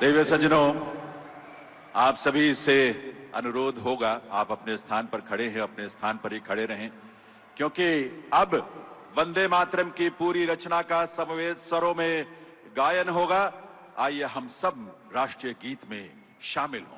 देवी सज्जनों, आप सभी से अनुरोध होगा, आप अपने स्थान पर खड़े हैं, अपने स्थान पर ही खड़े रहें, क्योंकि अब वंदे मातरम की पूरी रचना का समवेत स्वरों में गायन होगा। आइए हम सब राष्ट्रीय गीत में शामिल हों।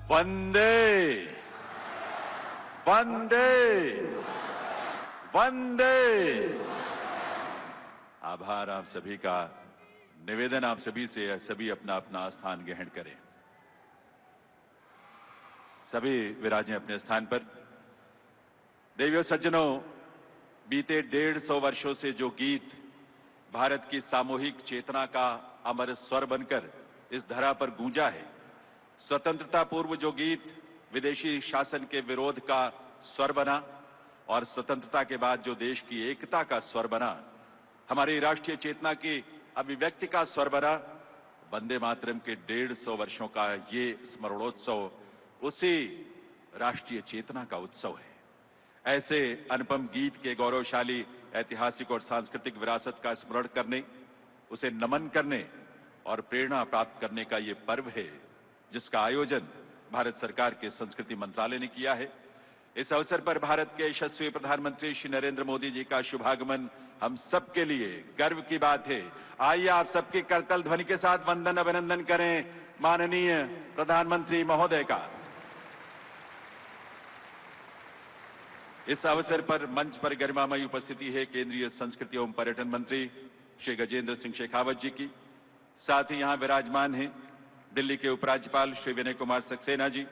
वंदे वंदे वंदे। आभार आप सभी का। निवेदन आप सभी से है, सभी अपना अपना स्थान ग्रहण करें। सभी विराजें अपने स्थान पर। देवियों सज्जनों, बीते 150 वर्षों से जो गीत भारत की सामूहिक चेतना का अमर स्वर बनकर इस धरा पर गूंजा है, स्वतंत्रता पूर्व जो गीत विदेशी शासन के विरोध का स्वर बना और स्वतंत्रता के बाद जो देश की एकता का स्वर बना, हमारी राष्ट्रीय चेतना की अभिव्यक्ति का स्वर बना, वंदे मातरम के 150 वर्षों का ये स्मरणोत्सव उसी राष्ट्रीय चेतना का उत्सव है। ऐसे अनुपम गीत के गौरवशाली ऐतिहासिक और सांस्कृतिक विरासत का स्मरण करने, उसे नमन करने और प्रेरणा प्राप्त करने का ये पर्व है, जिसका आयोजन भारत सरकार के संस्कृति मंत्रालय ने किया है। इस अवसर पर भारत के यशस्वी प्रधानमंत्री श्री नरेंद्र मोदी जी का शुभागमन हम सबके लिए गर्व की बात है। आइए आप सबकी करतल ध्वनि के साथ वंदन अभिनंदन करें माननीय प्रधानमंत्री महोदय का। इस अवसर पर मंच पर गरिमामयी उपस्थिति है केंद्रीय संस्कृति एवं पर्यटन मंत्री श्री गजेंद्र सिंह शेखावत जी की। साथ ही यहां विराजमान हैं दिल्ली के उपराज्यपाल श्री विनय कुमार सक्सेना जी,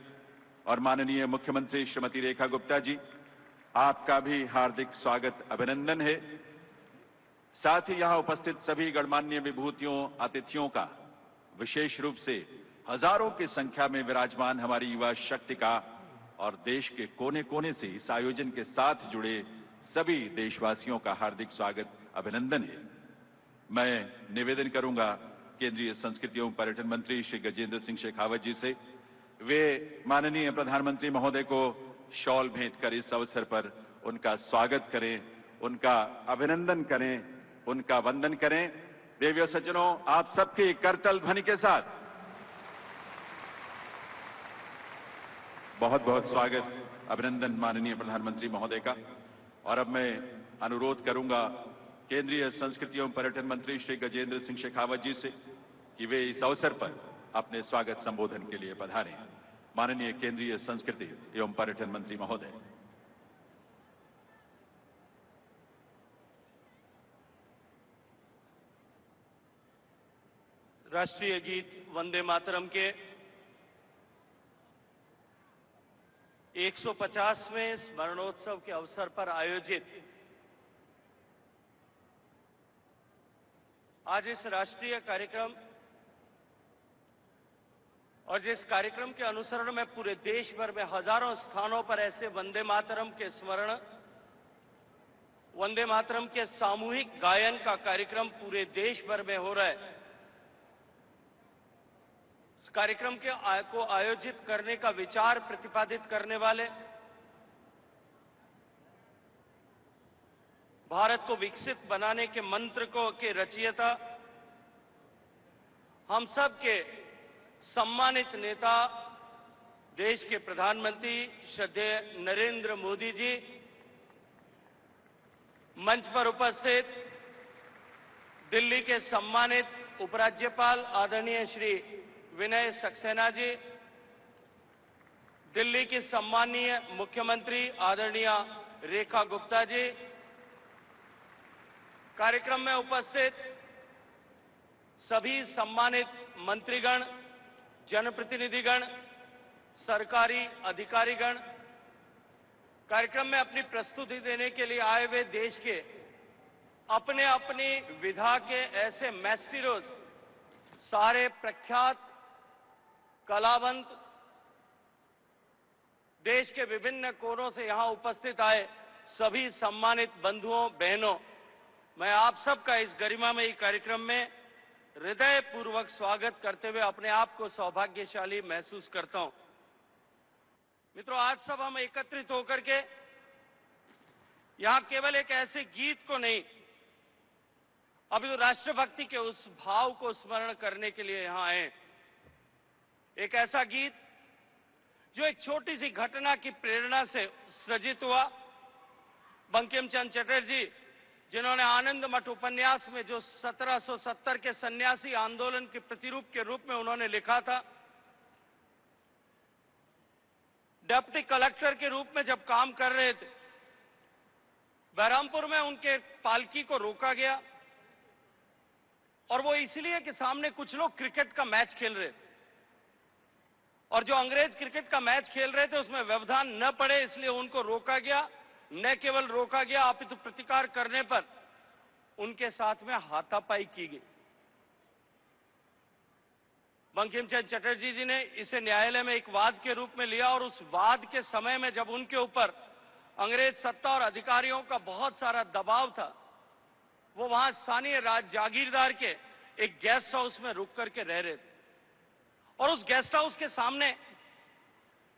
और माननीय मुख्यमंत्री श्रीमती रेखा गुप्ता जी, आपका भी हार्दिक स्वागत अभिनंदन है। साथ ही यहां उपस्थित सभी गणमान्य विभूतियों, अतिथियों का, विशेष रूप से हजारों की संख्या में विराजमान हमारी युवा शक्ति का और देश के कोने कोने से इस आयोजन के साथ जुड़े सभी देशवासियों का हार्दिक स्वागत अभिनंदन है। मैं निवेदन करूंगा केंद्रीय संस्कृति एवं पर्यटन मंत्री श्री गजेंद्र सिंह शेखावत जी से, वे माननीय प्रधानमंत्री महोदय को शॉल भेंट कर इस अवसर पर उनका स्वागत करें, उनका अभिनंदन करें, उनका वंदन करें। देवियों सज्जनों, आप सबकी करतल ध्वनि के साथ बहुत बहुत स्वागत अभिनंदन माननीय प्रधानमंत्री महोदय का। और अब मैं अनुरोध करूंगा केंद्रीय संस्कृति एवं पर्यटन मंत्री श्री गजेंद्र सिंह शेखावत जी से कि वे इस अवसर पर अपने स्वागत संबोधन के लिए पधारें। माननीय केंद्रीय संस्कृति एवं पर्यटन मंत्री महोदय। राष्ट्रीय गीत वंदे मातरम के 150वें स्मरणोत्सव के अवसर पर आयोजित आज इस राष्ट्रीय कार्यक्रम और जिस कार्यक्रम के अनुसरण में पूरे देश भर में हजारों स्थानों पर ऐसे वंदे मातरम के स्मरण, वंदे मातरम के सामूहिक गायन का कार्यक्रम पूरे देश भर में हो रहा है। इस कार्यक्रम को आयोजित करने का विचार प्रतिपादित करने वाले, भारत को विकसित बनाने के मंत्र के रचयिता, हम सब के सम्मानित नेता, देश के प्रधानमंत्री श्रद्धेय नरेंद्र मोदी जी, मंच पर उपस्थित दिल्ली के सम्मानित उपराज्यपाल आदरणीय श्री विनय सक्सेना जी, दिल्ली की सम्मानीय मुख्यमंत्री आदरणीय रेखा गुप्ता जी, कार्यक्रम में उपस्थित सभी सम्मानित मंत्रीगण, जनप्रतिनिधिगण, सरकारी अधिकारीगण, कार्यक्रम में अपनी प्रस्तुति देने के लिए आए हुए देश के अपने अपनी विधा के ऐसे मैस्टिरोज, सारे प्रख्यात कलावंत, देश के विभिन्न कोनों से यहां उपस्थित आए सभी सम्मानित बंधुओं, बहनों, मैं आप सबका इस गरिमामयी कार्यक्रम में हृदय पूर्वक स्वागत करते हुए अपने आप को सौभाग्यशाली महसूस करता हूं। मित्रों, आज सब हम एकत्रित होकर के यहां केवल एक ऐसे गीत को नहीं, अभी तो राष्ट्रभक्ति के उस भाव को स्मरण करने के लिए यहां आए। एक ऐसा गीत जो एक छोटी सी घटना की प्रेरणा से सृजित हुआ। बंकिम चंद्र चटर्जी, जिन्होंने आनंद मठ उपन्यास में जो 1770 के सन्यासी आंदोलन के प्रतिरूप के रूप में उन्होंने लिखा था, डिप्टी कलेक्टर के रूप में जब काम कर रहे थे, बहरामपुर में उनके पालकी को रोका गया और वो इसलिए कि सामने कुछ लोग क्रिकेट का मैच खेल रहे थे और जो अंग्रेज क्रिकेट का मैच खेल रहे थे उसमें व्यवधान न पड़े, इसलिए उनको रोका गया। न केवल रोका गया, अपितु प्रतिकार करने पर उनके साथ में हाथापाई की गई। बंकिम चंद्र चटर्जी जी ने इसे न्यायालय में एक वाद के रूप में लिया और उस वाद के समय में जब उनके ऊपर अंग्रेज सत्ता और अधिकारियों का बहुत सारा दबाव था, वो वहां स्थानीय जागीरदार के एक गेस्ट हाउस में रुक करके रह रहे थे और उस गेस्ट हाउस के सामने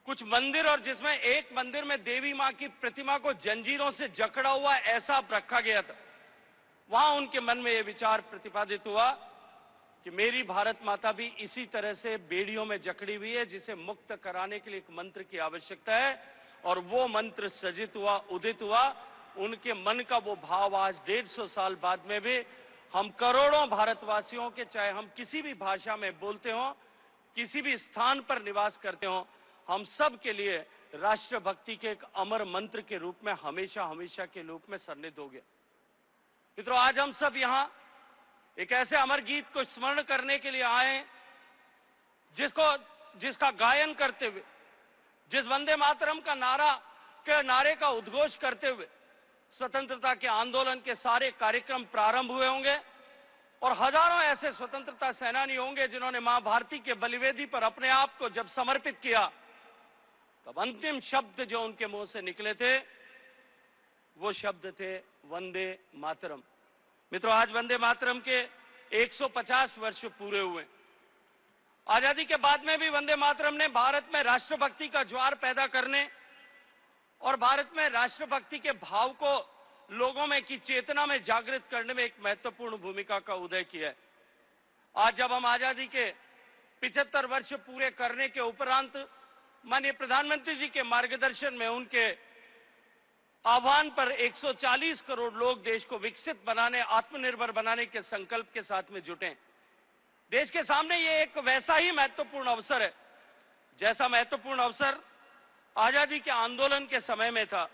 कुछ मंदिर, और जिसमें एक मंदिर में देवी मां की प्रतिमा को जंजीरों से जकड़ा हुआ ऐसा रखा गया था। वहां उनके मन में यह विचार प्रतिपादित हुआ कि मेरी भारत माता भी इसी तरह से बेड़ियों में जकड़ी हुई है, जिसे मुक्त कराने के लिए एक मंत्र की आवश्यकता है। और वो मंत्र सृजित हुआ, उदित हुआ। उनके मन का वो भाव आज 150 साल बाद में भी हम करोड़ों भारतवासियों के, चाहे हम किसी भी भाषा में बोलते हो, किसी भी स्थान पर निवास करते हो, हम सब के लिए राष्ट्रभक्ति के एक अमर मंत्र के रूप में हमेशा हमेशा के रूप में सन्निध हो गया। मित्रों, आज हम सब यहां एक ऐसे अमर गीत को स्मरण करने के लिए आए जिसका गायन करते हुए जिस वंदे मातरम का नारे का उद्घोष करते हुए स्वतंत्रता के आंदोलन के सारे कार्यक्रम प्रारंभ हुए होंगे और हजारों ऐसे स्वतंत्रता सेनानी होंगे जिन्होंने मां भारती के बलिवेदी पर अपने आप को जब समर्पित किया, तब अंतिम शब्द जो उनके मुंह से निकले थे वो शब्द थे वंदे मातरम। मित्रों, आज वंदे मातरम के 150 वर्ष पूरे हुए। आजादी के बाद में भी वंदे मातरम ने भारत में राष्ट्रभक्ति का ज्वार पैदा करने और भारत में राष्ट्रभक्ति के भाव को लोगों में की चेतना में जागृत करने में एक महत्वपूर्ण भूमिका का उदय किया है। आज जब हम आजादी के 75 वर्ष पूरे करने के उपरांत माननीय प्रधानमंत्री जी के मार्गदर्शन में उनके आह्वान पर 140 करोड़ लोग देश को विकसित बनाने, आत्मनिर्भर बनाने के संकल्प के साथ में जुटे। देश के सामने ये एक वैसा ही महत्वपूर्ण अवसर है जैसा महत्वपूर्ण अवसर आजादी के आंदोलन के समय में था।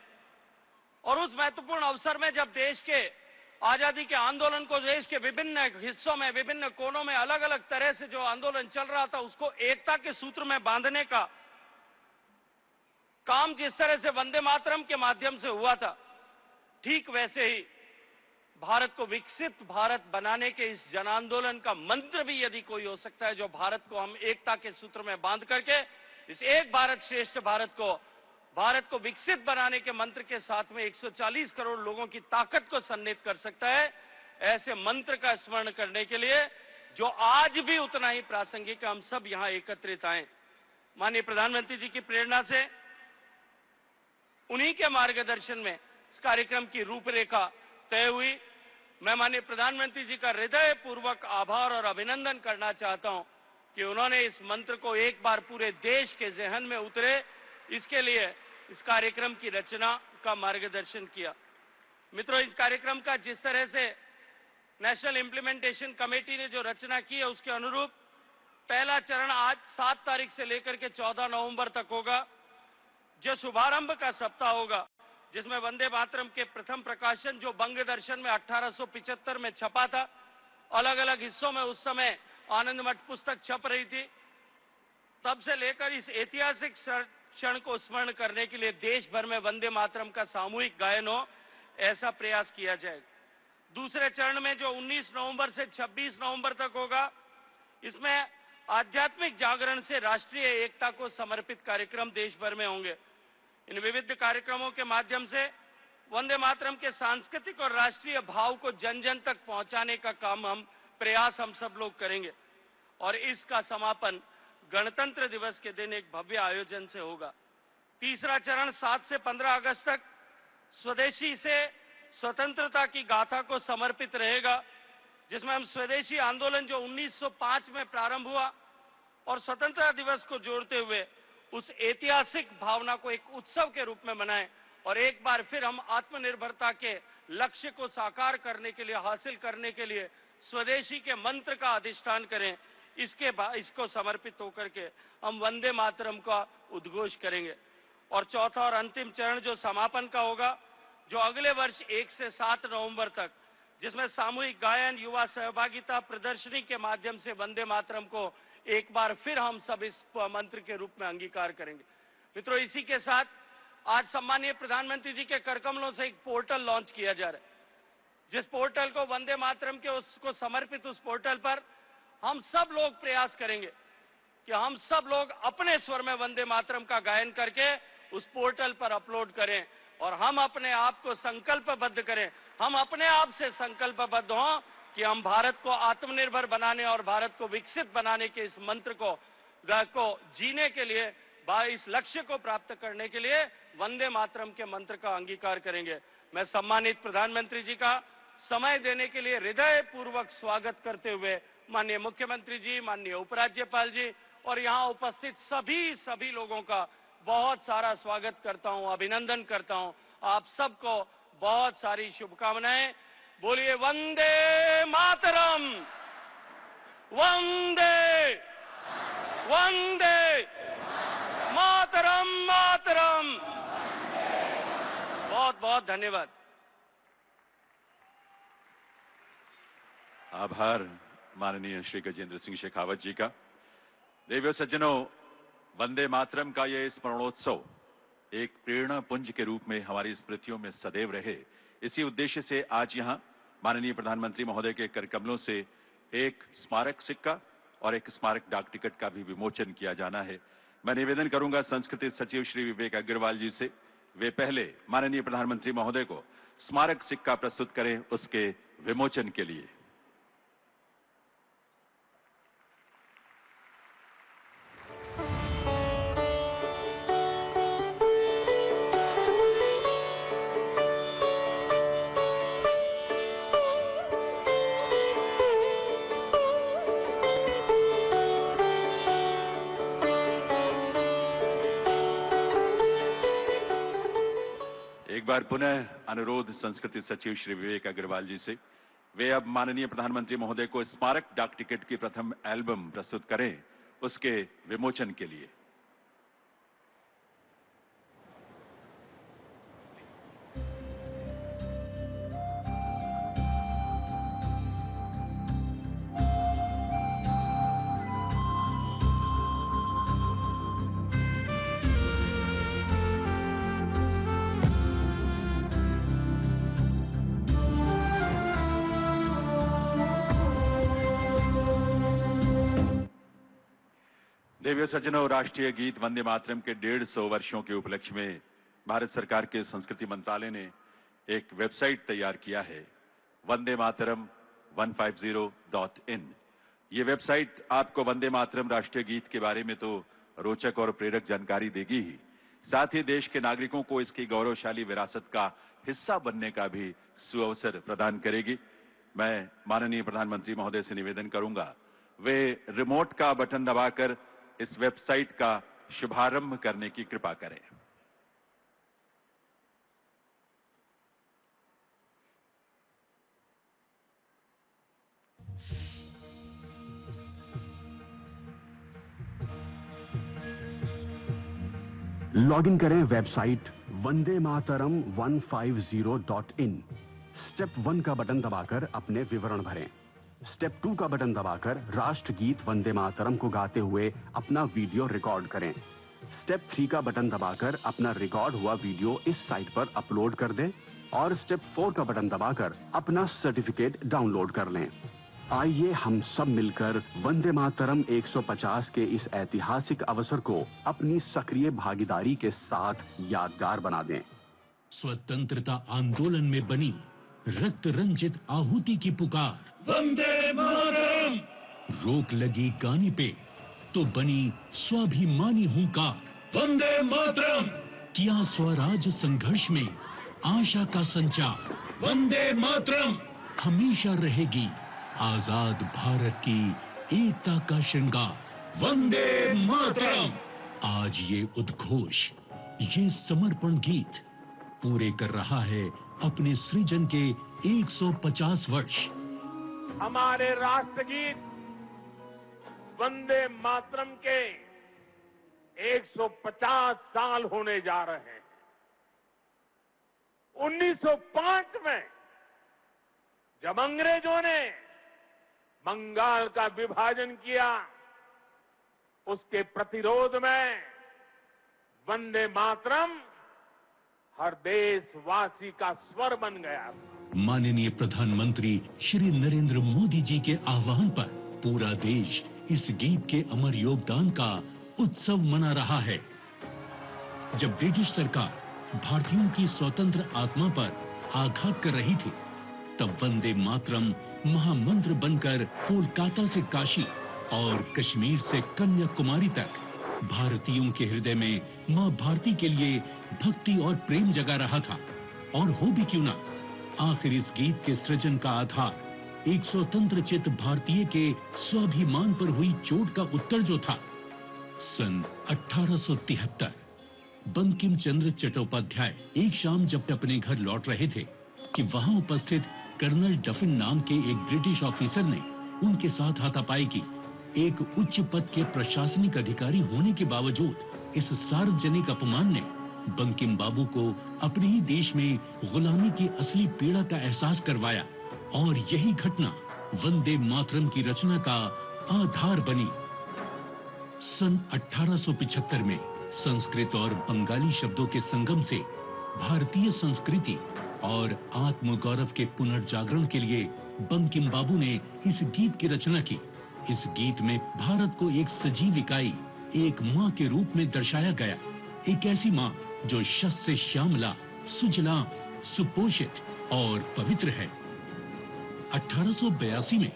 और उस महत्वपूर्ण अवसर में जब देश के आजादी के आंदोलन को देश के विभिन्न हिस्सों में, विभिन्न कोनों में अलग अलग तरह से जो आंदोलन चल रहा था उसको एकता के सूत्र में बांधने का काम जिस तरह से वंदे मातरम के माध्यम से हुआ था, ठीक वैसे ही भारत को विकसित भारत बनाने के इस जन आंदोलन का मंत्र भी यदि कोई हो सकता है जो भारत को हम एकता के सूत्र में बांध करके इस एक भारत श्रेष्ठ भारत को विकसित बनाने के मंत्र के साथ में 140 करोड़ लोगों की ताकत को सन्निहित कर सकता है, ऐसे मंत्र का स्मरण करने के लिए जो आज भी उतना ही प्रासंगिक है, हम सब यहां एकत्रित आए। माननीय प्रधानमंत्री जी की प्रेरणा से, उन्हीं के मार्गदर्शन में इस कार्यक्रम की रूपरेखा तय हुई। मैं माननीय प्रधानमंत्री जी का हृदय पूर्वक आभार और अभिनंदन करना चाहता हूं कि उन्होंने इस मंत्र को एक बार पूरे देश के ज़हन में उतरे, इसके लिए इस कार्यक्रम की रचना का मार्गदर्शन किया। मित्रों, इस कार्यक्रम का जिस तरह से नेशनल इम्प्लीमेंटेशन कमेटी ने जो रचना की है उसके अनुरूप पहला चरण आज 7 तारीख से लेकर के 14 नवंबर तक होगा, जो शुभारंभ का सप्ताह होगा, जिसमें वंदे मातरम के प्रथम प्रकाशन जो बंग दर्शन में 1875 में छपा था, अलग अलग हिस्सों में उस समय आनंद मठ पुस्तक छप रही थी, तब से लेकर इस ऐतिहासिक क्षण को स्मरण करने के लिए देश भर में वंदे मातरम का सामूहिक गायन हो, ऐसा प्रयास किया जाएगा। दूसरे चरण में जो 19 नवंबर से 26 नवंबर तक होगा, इसमें आध्यात्मिक जागरण से राष्ट्रीय एकता को समर्पित कार्यक्रम देश भर में होंगे। इन विविध कार्यक्रमों के माध्यम से वंदे मातरम के सांस्कृतिक और राष्ट्रीय भाव को जन जन तक पहुंचाने का प्रयास हम सब लोग करेंगे और इसका समापन गणतंत्र दिवस के दिन एक भव्य आयोजन से होगा। तीसरा चरण 7 से 15 अगस्त तक स्वदेशी से स्वतंत्रता की गाथा को समर्पित रहेगा, जिसमें हम स्वदेशी आंदोलन जो 1905 में प्रारंभ हुआ और स्वतंत्रता दिवस को जोड़ते हुए उस ऐतिहासिक भावना को एक उत्सव के रूप में मनाएं और एक बार फिर हम आत्मनिर्भरता के लक्ष्य को साकार करने के लिए, हासिल करने के लिए स्वदेशी के मंत्र का अधिष्ठान करें। इसको समर्पित होकर के हम वंदे मातरम का उद्घोष करेंगे। और चौथा और अंतिम चरण जो समापन का होगा, जो अगले वर्ष 1 से 7 नवंबर तक, जिसमें सामूहिक गायन, युवा सहभागिता, प्रदर्शनी के माध्यम से वंदे मातरम को एक बार फिर हम सब इस मंत्र के रूप में अंगीकार करेंगे। मित्रों, इसी के साथ आज सम्मानीय प्रधानमंत्री जी के करकमलों से एक पोर्टल लॉन्च किया जा रहा है, जिस पोर्टल को वंदे मातरम के उसको समर्पित उस पोर्टल पर हम सब लोग प्रयास करेंगे कि हम सब लोग अपने स्वर में वंदे मातरम का गायन करके उस पोर्टल पर अपलोड करें और हम अपने आप को संकल्पबद्ध करें, हम अपने आप से संकल्पबद्ध हों कि हम भारत को आत्मनिर्भर बनाने और भारत को विकसित बनाने के इस मंत्र को जीने के लिए, इस लक्ष्य को प्राप्त करने के लिए वंदे मातरम के मंत्र का अंगीकार करेंगे। मैं सम्मानित प्रधानमंत्री जी का समय देने के लिए हृदय पूर्वक स्वागत करते हुए माननीय मुख्यमंत्री जी, माननीय उपराज्यपाल जी और यहाँ उपस्थित सभी लोगों का बहुत सारा स्वागत करता हूँ, अभिनंदन करता हूँ। आप सबको बहुत सारी शुभकामनाएं। बोलिए वंदे मातरम, वंदे वंदे मातरम, मातरम। बहुत बहुत धन्यवाद। आभार माननीय श्री गजेंद्र सिंह शेखावत जी का। देवियों सज्जनों, वंदे मातरम का यह स्मरणोत्सव एक प्रेरणा पुंज के रूप में हमारी स्मृतियों में सदैव रहे, इसी उद्देश्य से आज यहां माननीय प्रधानमंत्री महोदय के करकमलों से एक स्मारक सिक्का और एक स्मारक डाक टिकट का भी विमोचन किया जाना है। मैं निवेदन करूंगा संस्कृति सचिव श्री विवेक अग्रवाल जी से, वे पहले माननीय प्रधानमंत्री महोदय को स्मारक सिक्का प्रस्तुत करें उसके विमोचन के लिए। एक बार पुनः अनुरोध संस्कृति सचिव श्री विवेक अग्रवाल जी से, वे अब माननीय प्रधानमंत्री महोदय को स्मारक डाक टिकट की प्रथम एल्बम प्रस्तुत करें उसके विमोचन के लिए। देवियों सज्जनों, राष्ट्रीय गीत वंदे मातरम के 150 वर्षों के उपलक्ष्य में भारत सरकार के संस्कृति मंत्रालय ने एक वेबसाइट तैयार किया है, वंदे मातरम 150.in। ये वेबसाइट आपको वंदे मातरम राष्ट्रीय गीत के बारे में तो रोचक और प्रेरक जानकारी देगी ही, साथ ही देश के नागरिकों को इसकी गौरवशाली विरासत का हिस्सा बनने का भी सुअवसर प्रदान करेगी। मैं माननीय प्रधानमंत्री महोदय से निवेदन करूंगा, वे रिमोट का बटन दबाकर इस वेबसाइट का शुभारंभ करने की कृपा करें। लॉगिन करें website Vande Mataram 150.in। Step 1 का बटन दबाकर अपने विवरण भरें। स्टेप 2 का बटन दबाकर राष्ट्रगीत वंदे मातरम को गाते हुए अपना वीडियो रिकॉर्ड करें। स्टेप 3 का बटन दबाकर अपना रिकॉर्ड हुआ वीडियो इस साइट पर अपलोड कर दें और स्टेप 4 का बटन दबाकर अपना सर्टिफिकेट डाउनलोड कर लें। आइए हम सब मिलकर वंदे मातरम 150 के इस ऐतिहासिक अवसर को अपनी सक्रिय भागीदारी के साथ यादगार बना दें। स्वतंत्रता आंदोलन में बनी रक्त रंजित आहुति की पुकार, वंदे मातरम। रोक लगी गाने पे तो बनी स्वाभिमानी हुंकार, वंदे मातरम। किया स्वराज संघर्ष में आशा का संचार, वंदे मातरम। हमेशा रहेगी आजाद भारत की एकता का श्रृंगार, वंदे मातरम। आज ये उद्घोष, ये समर्पण गीत पूरे कर रहा है अपने सृजन के 150 वर्ष। हमारे राष्ट्रगीत वंदे मातरम के 150 साल होने जा रहे हैं। 1905 में जब अंग्रेजों ने बंगाल का विभाजन किया, उसके प्रतिरोध में वंदे मातरम हर देशवासी का स्वर बन गया। माननीय प्रधानमंत्री श्री नरेंद्र मोदी जी के आह्वान पर पूरा देश इस गीत के अमर योगदान का उत्सव मना रहा है। जब ब्रिटिश सरकार भारतीयों की स्वतंत्र आत्मा पर आघात कर रही थी, तब वंदे मातरम महामंत्र बनकर कोलकाता से काशी और कश्मीर से कन्याकुमारी तक भारतीयों के हृदय में मां भारती के लिए भक्ति और प्रेम जगा रहा था। और हो भी क्यों ना, आखिर इस गीत के सृजन का आधार एक स्वतंत्र चित्त भारतीय के स्वाभिमान पर हुई चोट का उत्तर जो था, सन 1873 बंकिम चंद्र चट्टोपाध्याय एक शाम जब अपने घर लौट रहे थे कि वहां उपस्थित कर्नल डफिन नाम के एक ब्रिटिश ऑफिसर ने उनके साथ हाथापाई की। एक उच्च पद के प्रशासनिक अधिकारी होने के बावजूद इस सार्वजनिक अपमान ने बंकिम बाबू को अपने ही देश में गुलामी की असली पीड़ा का एहसास करवाया और यही घटना वंदे मातरम की रचना का आधार बनी। सन 1875 में संस्कृत और बंगाली शब्दों के संगम से भारतीय संस्कृति और आत्मगौरव के पुनर्जागरण के लिए बंकिम बाबू ने इस गीत की रचना की। इस गीत में भारत को एक सजीव इकाई, एक माँ के रूप में दर्शाया गया। एक ऐसी माँ जो शस्य श्यामला, सुजला, सुपोषित और पवित्र है। 1882 में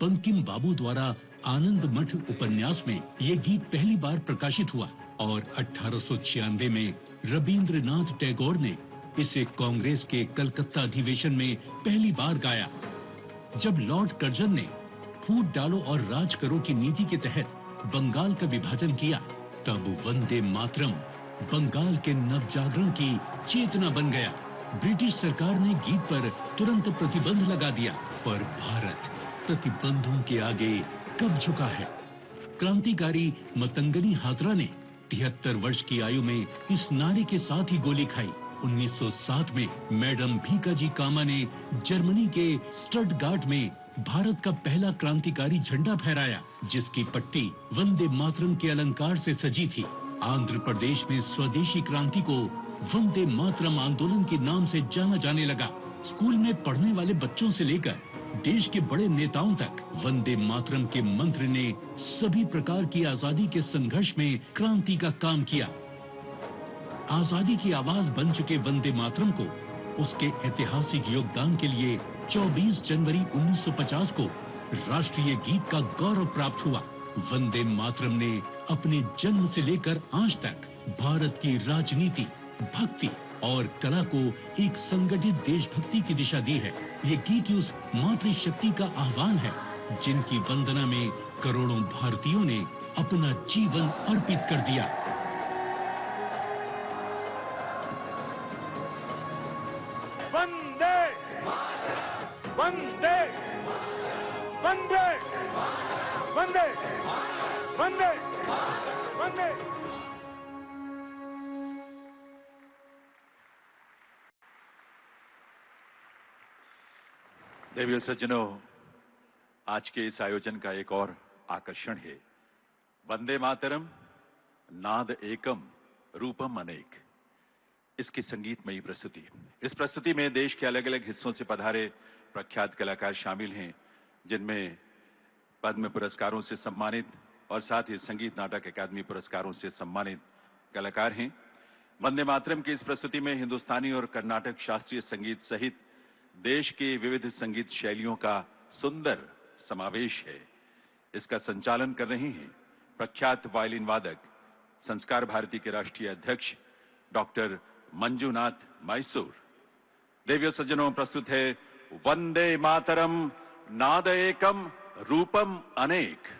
बंकिम बाबू द्वारा आनंद मठ उपन्यास में ये गीत पहली बार प्रकाशित हुआ और 1896 में रविंद्रनाथ टैगोर ने इसे कांग्रेस के कलकत्ता अधिवेशन में पहली बार गाया। जब लॉर्ड कर्जन ने फूट डालो और राज करो की नीति के तहत बंगाल का विभाजन किया, तब वंदे मातरम बंगाल के नवजागरण की चेतना बन गया। ब्रिटिश सरकार ने गीत पर तुरंत प्रतिबंध लगा दिया, पर भारत प्रतिबंधों के आगे कब झुका है। क्रांतिकारी मतंगनी हाजरा ने 73 वर्ष की आयु में इस नारे के साथ ही गोली खाई। 1907 में मैडम भीकाजी कामा ने जर्मनी के स्टटगार्ट में भारत का पहला क्रांतिकारी झंडा फहराया, जिसकी पट्टी वंदे मातरम के अलंकार से सजी थी। आंध्र प्रदेश में स्वदेशी क्रांति को वंदे मातरम आंदोलन के नाम से जाना जाने लगा। स्कूल में पढ़ने वाले बच्चों से लेकर देश के बड़े नेताओं तक वंदे मातरम के मंत्र ने सभी प्रकार की आजादी के संघर्ष में क्रांति का काम किया। आजादी की आवाज बन चुके वंदे मातरम को उसके ऐतिहासिक योगदान के लिए 24 जनवरी 1950 को राष्ट्रीय गीत का गौरव प्राप्त हुआ। वंदे मातरम ने अपने जन्म से लेकर आज तक भारत की राजनीति, भक्ति और कला को एक संगठित देशभक्ति की दिशा दी है। ये गीत उस मातृशक्ति का आह्वान है जिनकी वंदना में करोड़ों भारतीयों ने अपना जीवन अर्पित कर दिया। वंदे वंदे वंदे वंदे वंदे वंदे। देवियों सज्जनों, आज के इस आयोजन का एक और आकर्षण है वंदे मातरम नाद एकम रूपम अनेक, इसकी संगीतमयी प्रस्तुति। इस प्रस्तुति में देश के अलग अलग हिस्सों से पधारे प्रख्यात कलाकार शामिल हैं, जिनमें पद्म पुरस्कारों से सम्मानित और साथ ही संगीत नाटक अकादमी पुरस्कारों से सम्मानित कलाकार हैं। वंदे मातरम की इस प्रस्तुति में हिंदुस्तानी और कर्नाटक शास्त्रीय संगीत सहित देश की विविध संगीत शैलियों का सुंदर समावेश है। इसका संचालन कर रहे हैं प्रख्यात वायलिन वादक, संस्कार भारती के राष्ट्रीय अध्यक्ष डॉक्टर मंजुनाथ मैसूर। देवियों सज्जनों, प्रस्तुत है वंदे मातरम नाद एकम रूपम अनेक।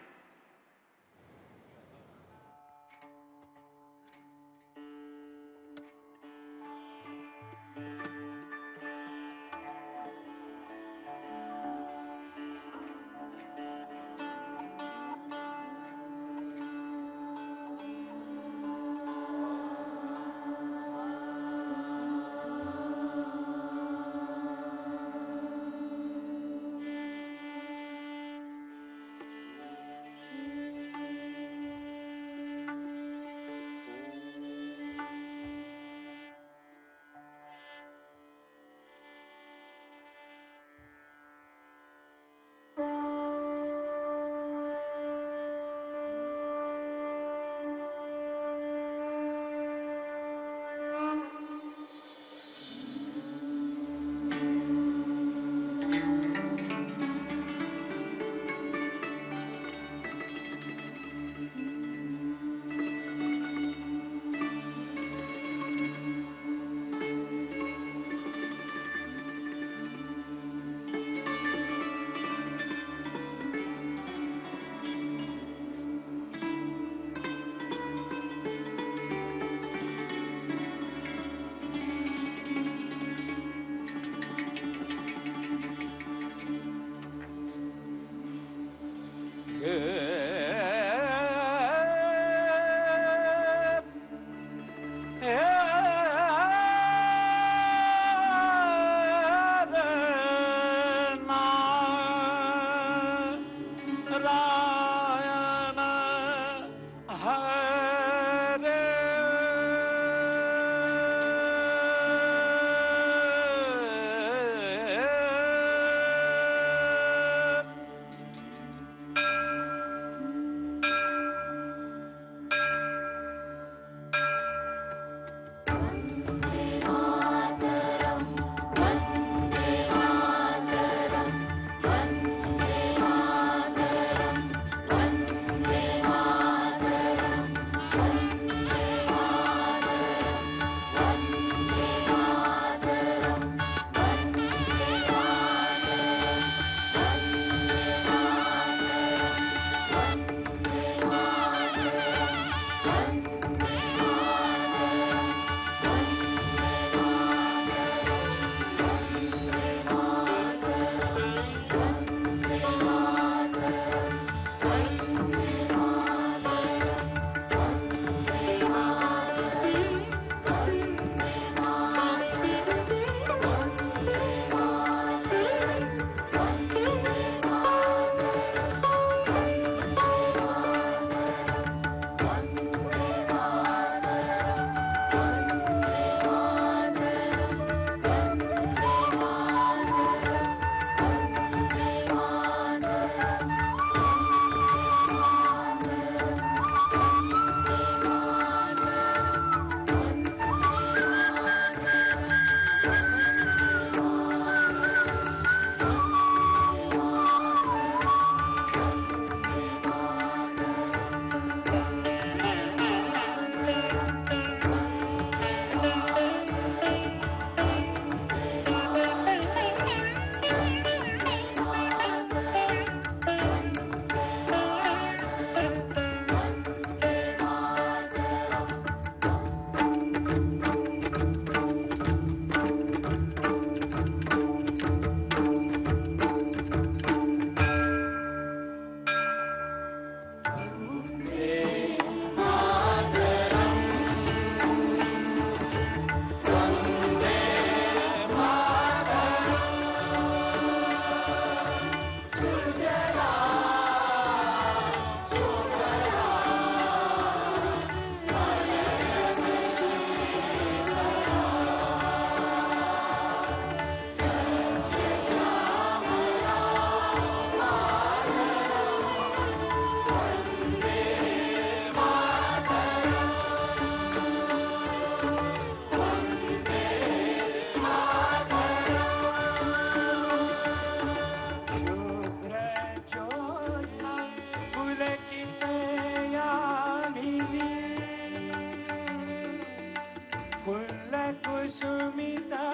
कुसुमिता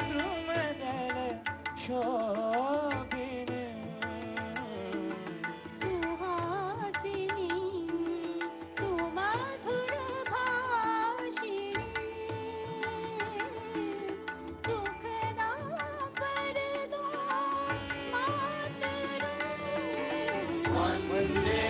द्रुमदल शोभिनी सुहासिनी सुमधुर भाषिणी सुखदा वरदा मातरम वंदे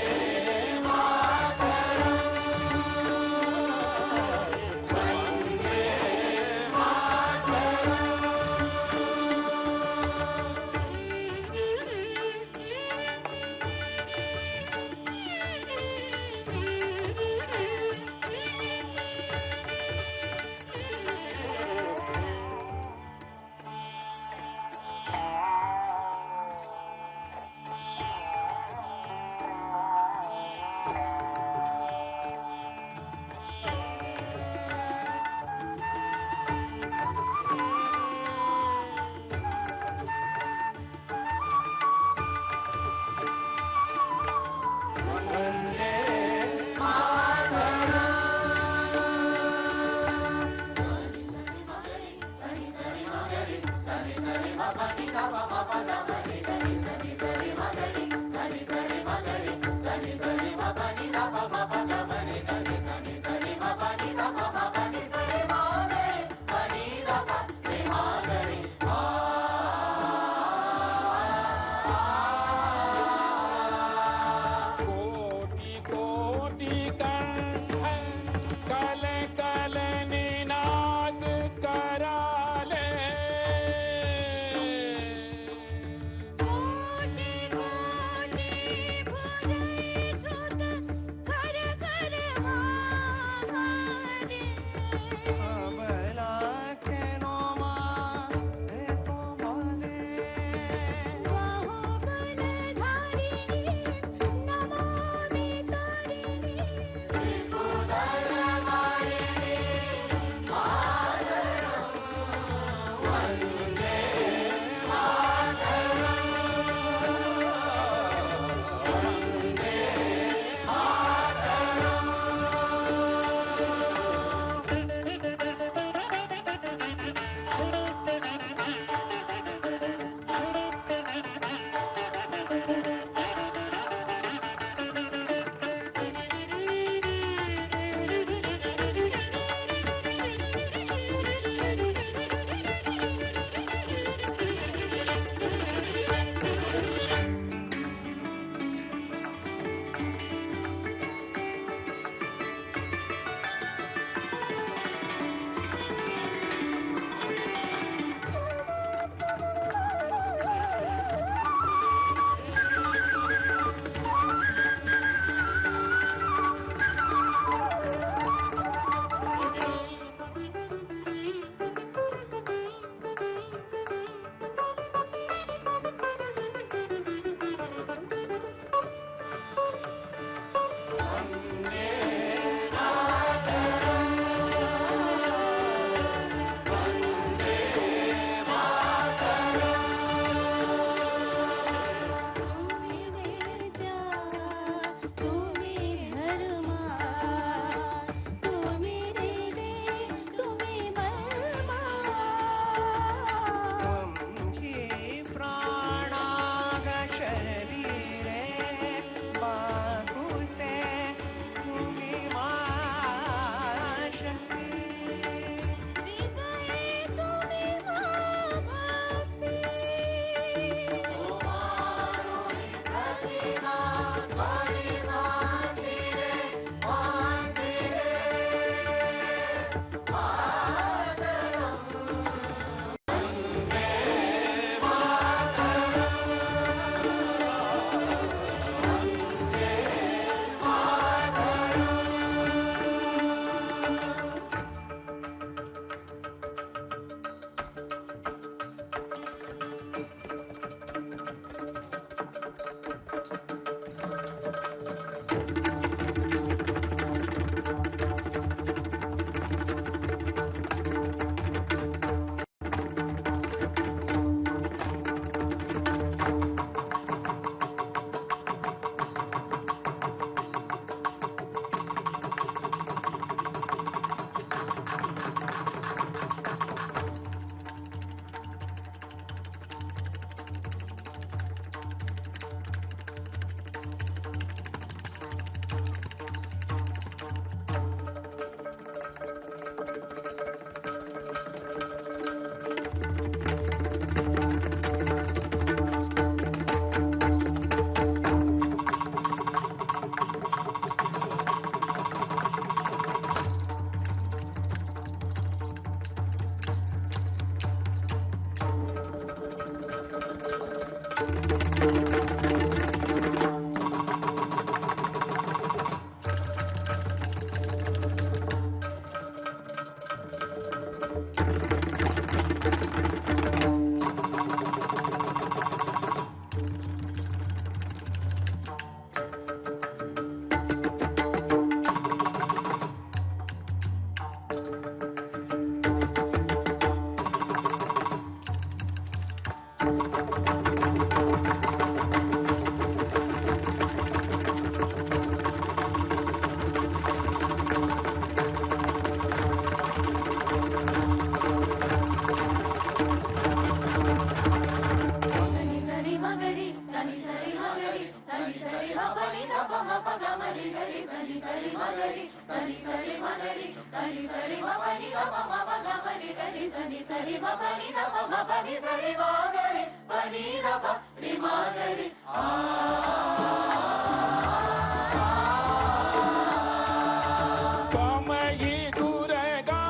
त्वमयि दुर्गा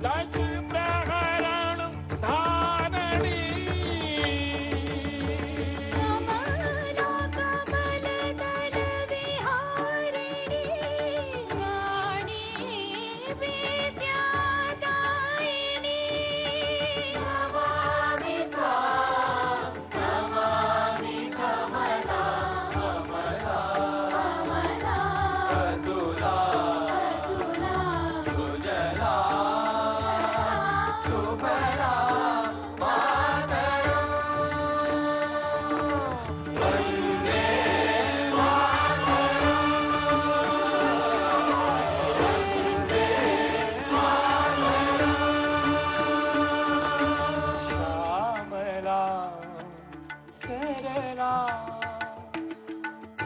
दश प्रहरण धारणी कमला कमल दल विहारिणी वाणी विद्यादायिनी नमामि त्वां नमामि कमला कमला कमला कतुला कतुला सुजला सुफला श्यामला सरला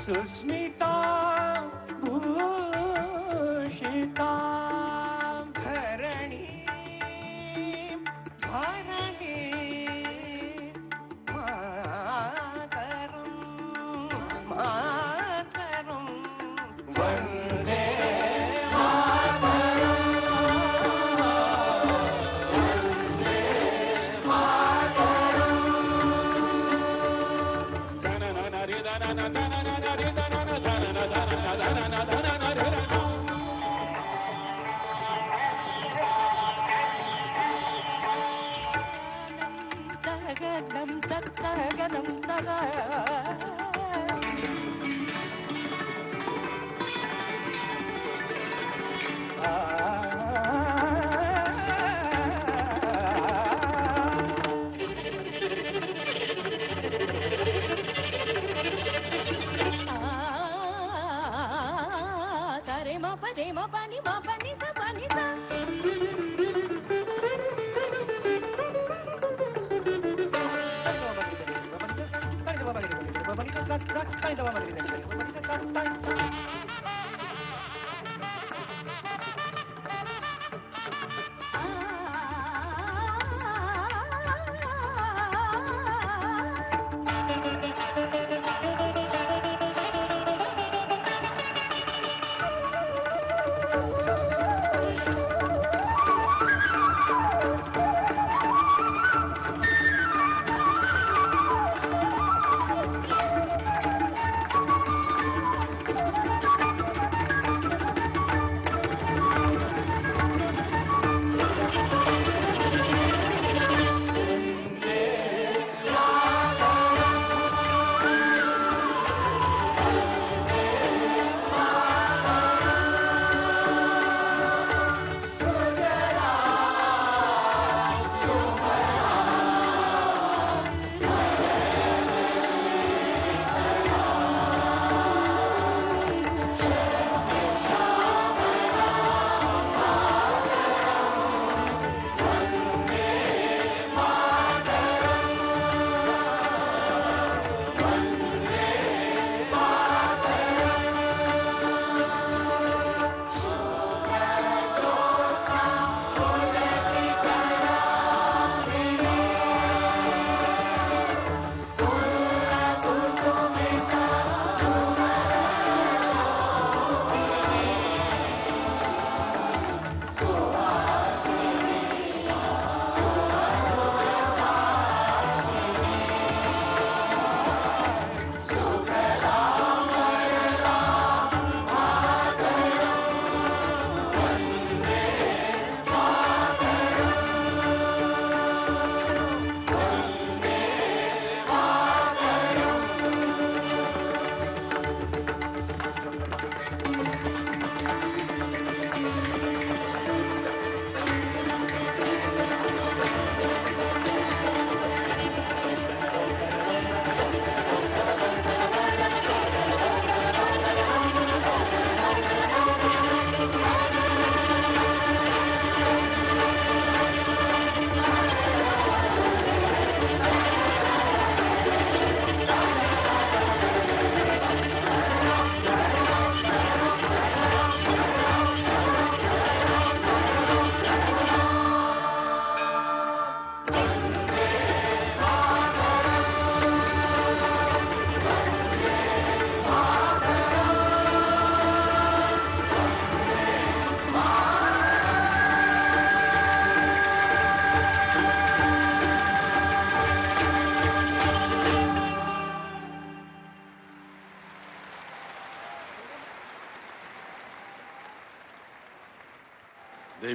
सुस्मिता भूषिता धरणी भरणी मातरं मातरं वन्दे तगदम तगदम तग तरे म पदे म पानी सा पानी सा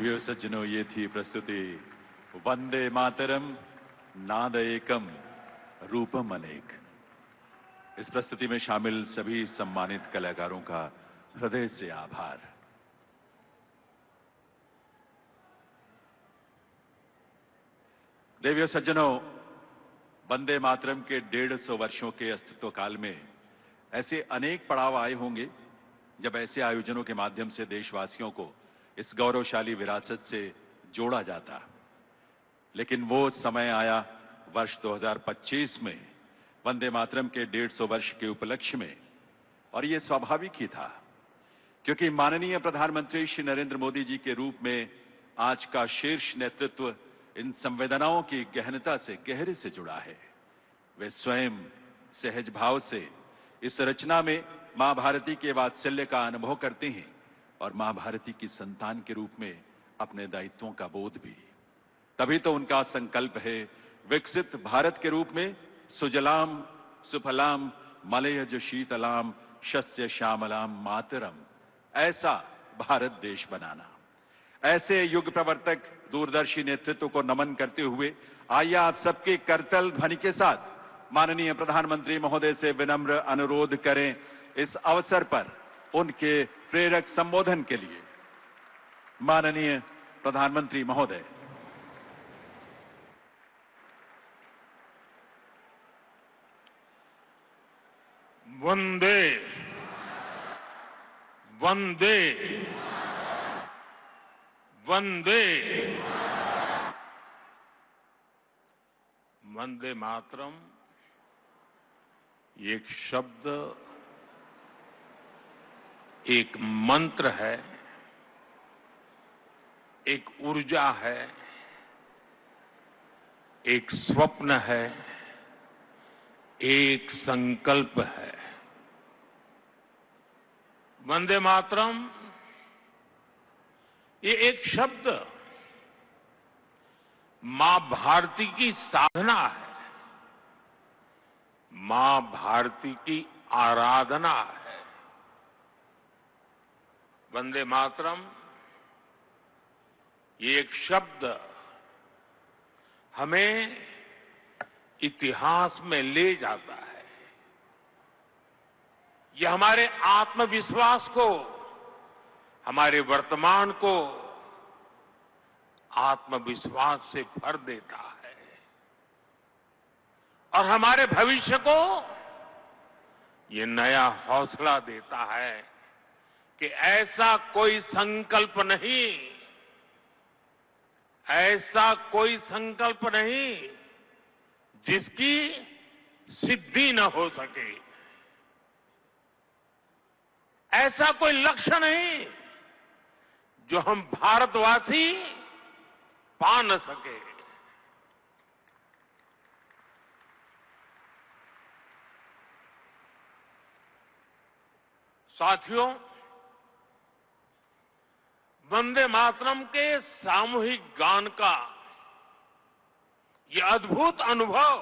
देवियों सज्जनों, ये थी प्रस्तुति वंदे मातरम नाद एकम रूपम अनेक। इस प्रस्तुति में शामिल सभी सम्मानित कलाकारों का हृदय से आभार। देवियों सज्जनों, वंदे मातरम के 150 वर्षों के अस्तित्व काल में ऐसे अनेक पड़ाव आए होंगे जब ऐसे आयोजनों के माध्यम से देशवासियों को इस गौरवशाली विरासत से जोड़ा जाता। लेकिन वो समय आया वर्ष 2025 में वंदे मातरम के 150 वर्ष के उपलक्ष्य में, और ये स्वाभाविक ही था क्योंकि माननीय प्रधानमंत्री श्री नरेंद्र मोदी जी के रूप में आज का शीर्ष नेतृत्व इन संवेदनाओं की गहनता से गहरे से जुड़ा है। वे स्वयं सहज भाव से इस रचना में मां भारती के वात्सल्य का अनुभव करते हैं और मां भारती की संतान के रूप में अपने दायित्वों का बोध भी। तभी तो उनका संकल्प है विकसित भारत के रूप में सुजलाम सुफलाम मलयज शीतलाम शस्य श्यामलाम मातरम, ऐसा भारत देश बनाना। ऐसे युग प्रवर्तक दूरदर्शी नेतृत्व को नमन करते हुए आइए आप सबके करतल ध्वनि के साथ माननीय प्रधानमंत्री महोदय से विनम्र अनुरोध करें इस अवसर पर उनके प्रेरक संबोधन के लिए। माननीय प्रधानमंत्री महोदय। वंदे वंदे वंदे वंदे मातरम एक शब्द, एक मंत्र है, एक ऊर्जा है, एक स्वप्न है, एक संकल्प है। वंदे मातरम ये एक शब्द मां भारती की साधना है, मां भारती की आराधना है। वंदे मातरम ये एक शब्द हमें इतिहास में ले जाता है। यह हमारे आत्मविश्वास को, हमारे वर्तमान को आत्मविश्वास से भर देता है और हमारे भविष्य को ये नया हौसला देता है कि ऐसा कोई संकल्प नहीं, ऐसा कोई संकल्प नहीं जिसकी सिद्धि न हो सके, ऐसा कोई लक्ष्य नहीं जो हम भारतवासी पा न सके। साथियों, वंदे मातरम के सामूहिक गान का ये अद्भुत अनुभव,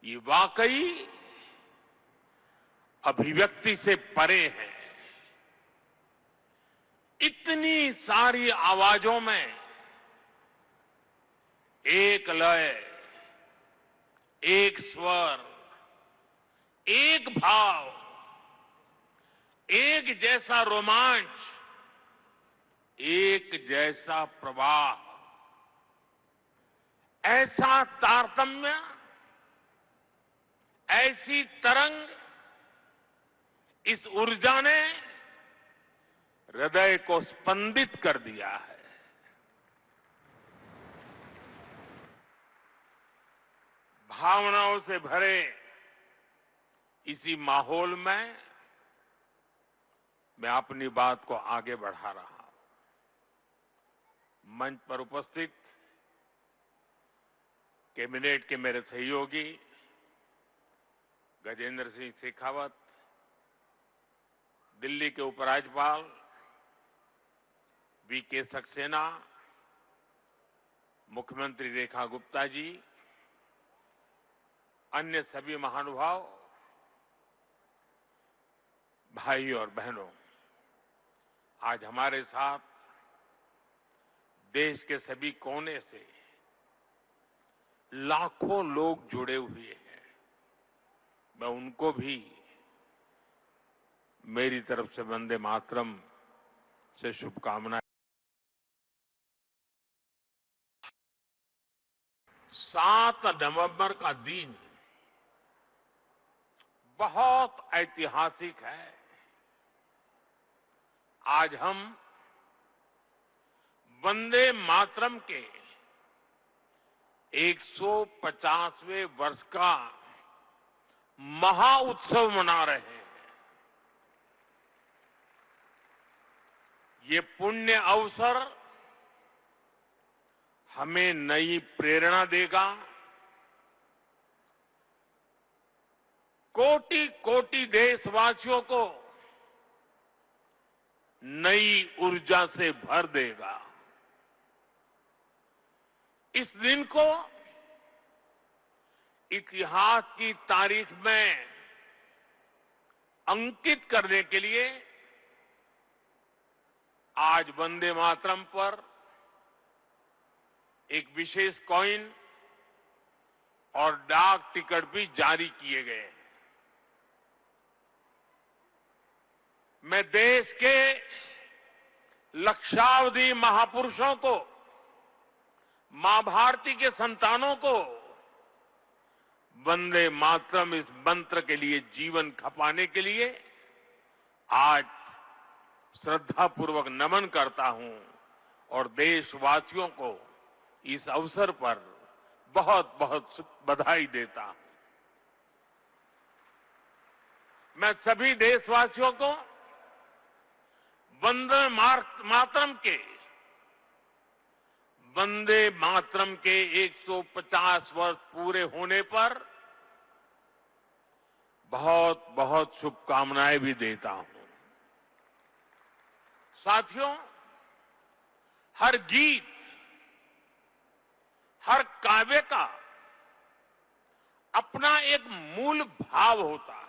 ये वाकई अभिव्यक्ति से परे है। इतनी सारी आवाजों में एक लय, एक स्वर, एक भाव, एक जैसा रोमांच, एक जैसा प्रवाह, ऐसा तारतम्य, ऐसी तरंग, इस ऊर्जा ने हृदय को स्पंदित कर दिया है। भावनाओं से भरे इसी माहौल में मैं अपनी बात को आगे बढ़ा रहा हूं। मंच पर उपस्थित कैबिनेट के मेरे सहयोगी गजेंद्र सिंह शेखावत, दिल्ली के उपराज्यपाल वीके सक्सेना, मुख्यमंत्री रेखा गुप्ता जी, अन्य सभी महानुभाव, भाई और बहनों, आज हमारे साथ देश के सभी कोने से लाखों लोग जुड़े हुए हैं। मैं उनको भी मेरी तरफ से वंदे मातरम से शुभकामनाएं। 7 नवंबर का दिन बहुत ऐतिहासिक है। आज हम वंदे मातरम के 150वें वर्ष का महाउत्सव मना रहे हैं। ये पुण्य अवसर हमें नई प्रेरणा देगा, कोटि कोटि देशवासियों को नई ऊर्जा से भर देगा। इस दिन को इतिहास की तारीख में अंकित करने के लिए आज वंदे मातरम पर एक विशेष कॉइन और डाक टिकट भी जारी किए गए हैं। मैं देश के लक्षावधि महापुरुषों को, मां भारती के संतानों को वंदे मातरम इस मंत्र के लिए जीवन खपाने के लिए आज श्रद्धापूर्वक नमन करता हूं और देशवासियों को इस अवसर पर बहुत बहुत बधाई देता हूं। मैं सभी देशवासियों को वंदे मातरम के 150 वर्ष पूरे होने पर बहुत बहुत शुभकामनाएं भी देता हूं। साथियों, हर गीत, हर काव्य का अपना एक मूल भाव होता है,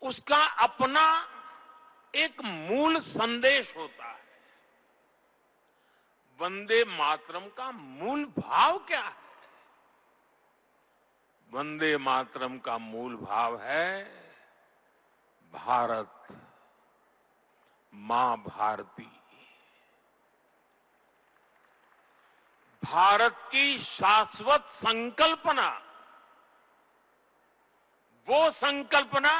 उसका अपना एक मूल संदेश होता है। वंदे मातरम का मूल भाव क्या है? वंदे मातरम का मूल भाव है भारत मां भारती। भारत की शाश्वत संकल्पना, वो संकल्पना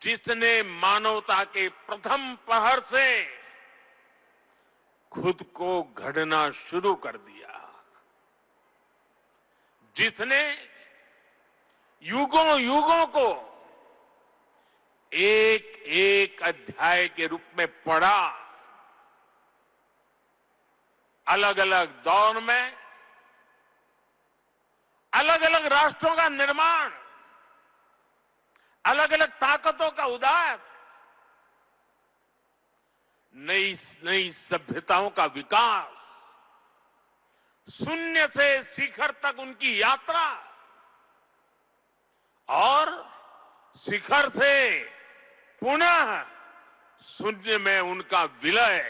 जिसने मानवता के प्रथम प्रहर से खुद को गढ़ना शुरू कर दिया, जिसने युगों युगों को एक एक अध्याय के रूप में पढ़ा, अलग अलग दौर में अलग अलग राष्ट्रों का निर्माण, अलग अलग ताकतों का उदय, नई नई सभ्यताओं का विकास, शून्य से शिखर तक उनकी यात्रा और शिखर से पुनः शून्य में उनका विलय,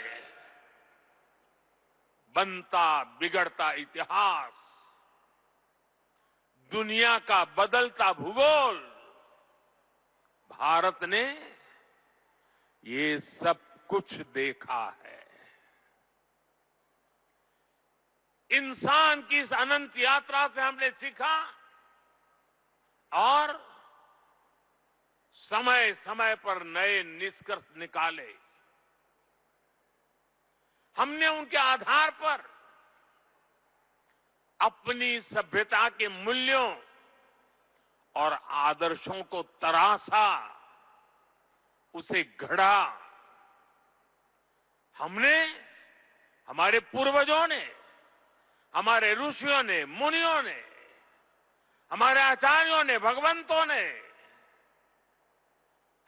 बनता बिगड़ता इतिहास, दुनिया का बदलता भूगोल, भारत ने ये सब कुछ देखा है। इंसान की इस अनंत यात्रा से हमने सीखा और समय समय पर नए निष्कर्ष निकाले। हमने उनके आधार पर अपनी सभ्यता के मूल्यों और आदर्शों को तराशा, उसे गढ़ा। हमने, हमारे पूर्वजों ने, हमारे ऋषियों ने, मुनियों ने, हमारे आचार्यों ने, भगवंतों ने,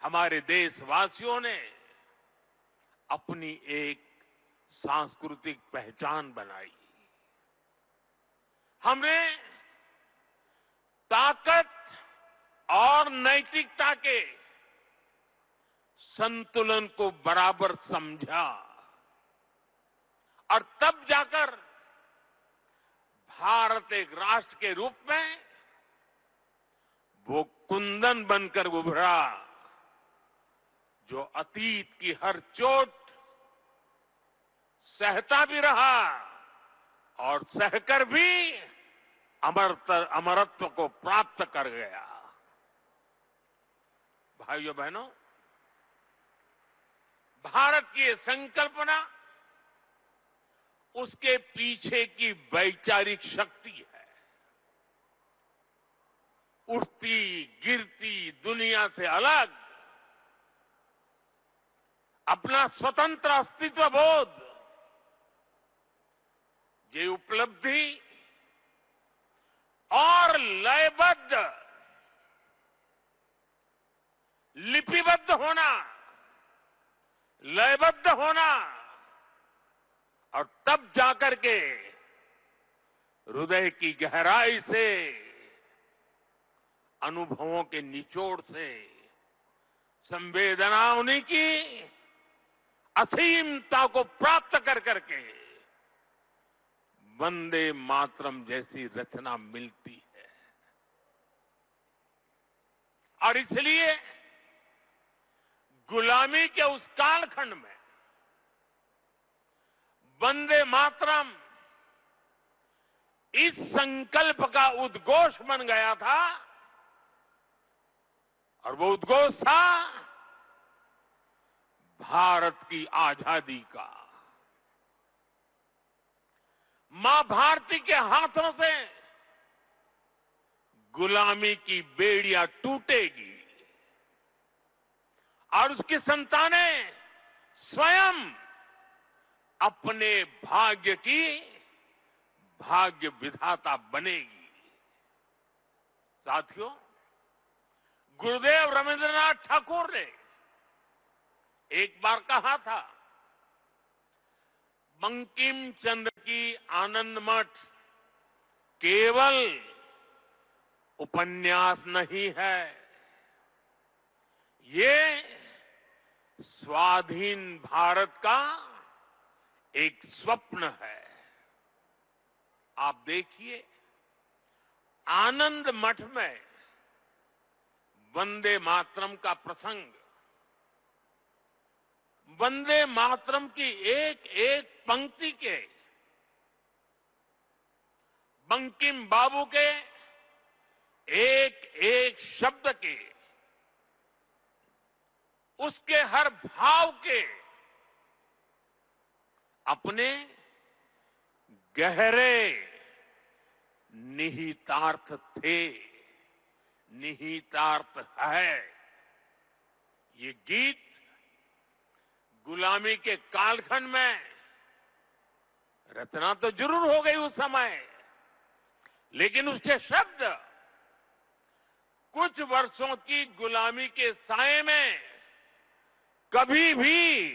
हमारे देशवासियों ने अपनी एक सांस्कृतिक पहचान बनाई। हमने ताकत और नैतिकता के संतुलन को बराबर समझा और तब जाकर भारत एक राष्ट्र के रूप में वो कुंदन बनकर उभरा जो अतीत की हर चोट सहता भी रहा और सहकर भी अमरत्व को प्राप्त कर गया। भाइयों बहनों, भारत की ये संकल्पना उसके पीछे की वैचारिक शक्ति है। उठती गिरती दुनिया से अलग अपना स्वतंत्र अस्तित्व बोध, ये उपलब्धि और लयबद्ध लिपिबद्ध होना, लयबद्ध होना और तब जाकर के हृदय की गहराई से, अनुभवों के निचोड़ से, संवेदनाओं की असीमता को प्राप्त कर करके वंदे मातरम जैसी रचना मिलती है। और इसलिए गुलामी के उस कालखंड में वंदे मातरम इस संकल्प का उद्घोष बन गया था और वो उद्घोष था भारत की आजादी का। मां भारती के हाथों से गुलामी की बेड़ियां टूटेगी और उसकी संतानें स्वयं अपने भाग्य की भाग्य विधाता बनेगी। साथियों, गुरुदेव रविंद्रनाथ ठाकुर ने एक बार कहा था, बंकिम चंद्र की आनंद मठ केवल उपन्यास नहीं है, ये स्वाधीन भारत का एक स्वप्न है। आप देखिए, आनंद मठ में वंदे मातरम का प्रसंग, वंदे मातरम की एक एक पंक्ति के, बंकिम बाबू के एक एक शब्द के, उसके हर भाव के अपने गहरे निहितार्थ थे, निहितार्थ है। ये गीत गुलामी के कालखंड में रचना तो जरूर हो गई उस समय, लेकिन उसके शब्द कुछ वर्षों की गुलामी के साए में कभी भी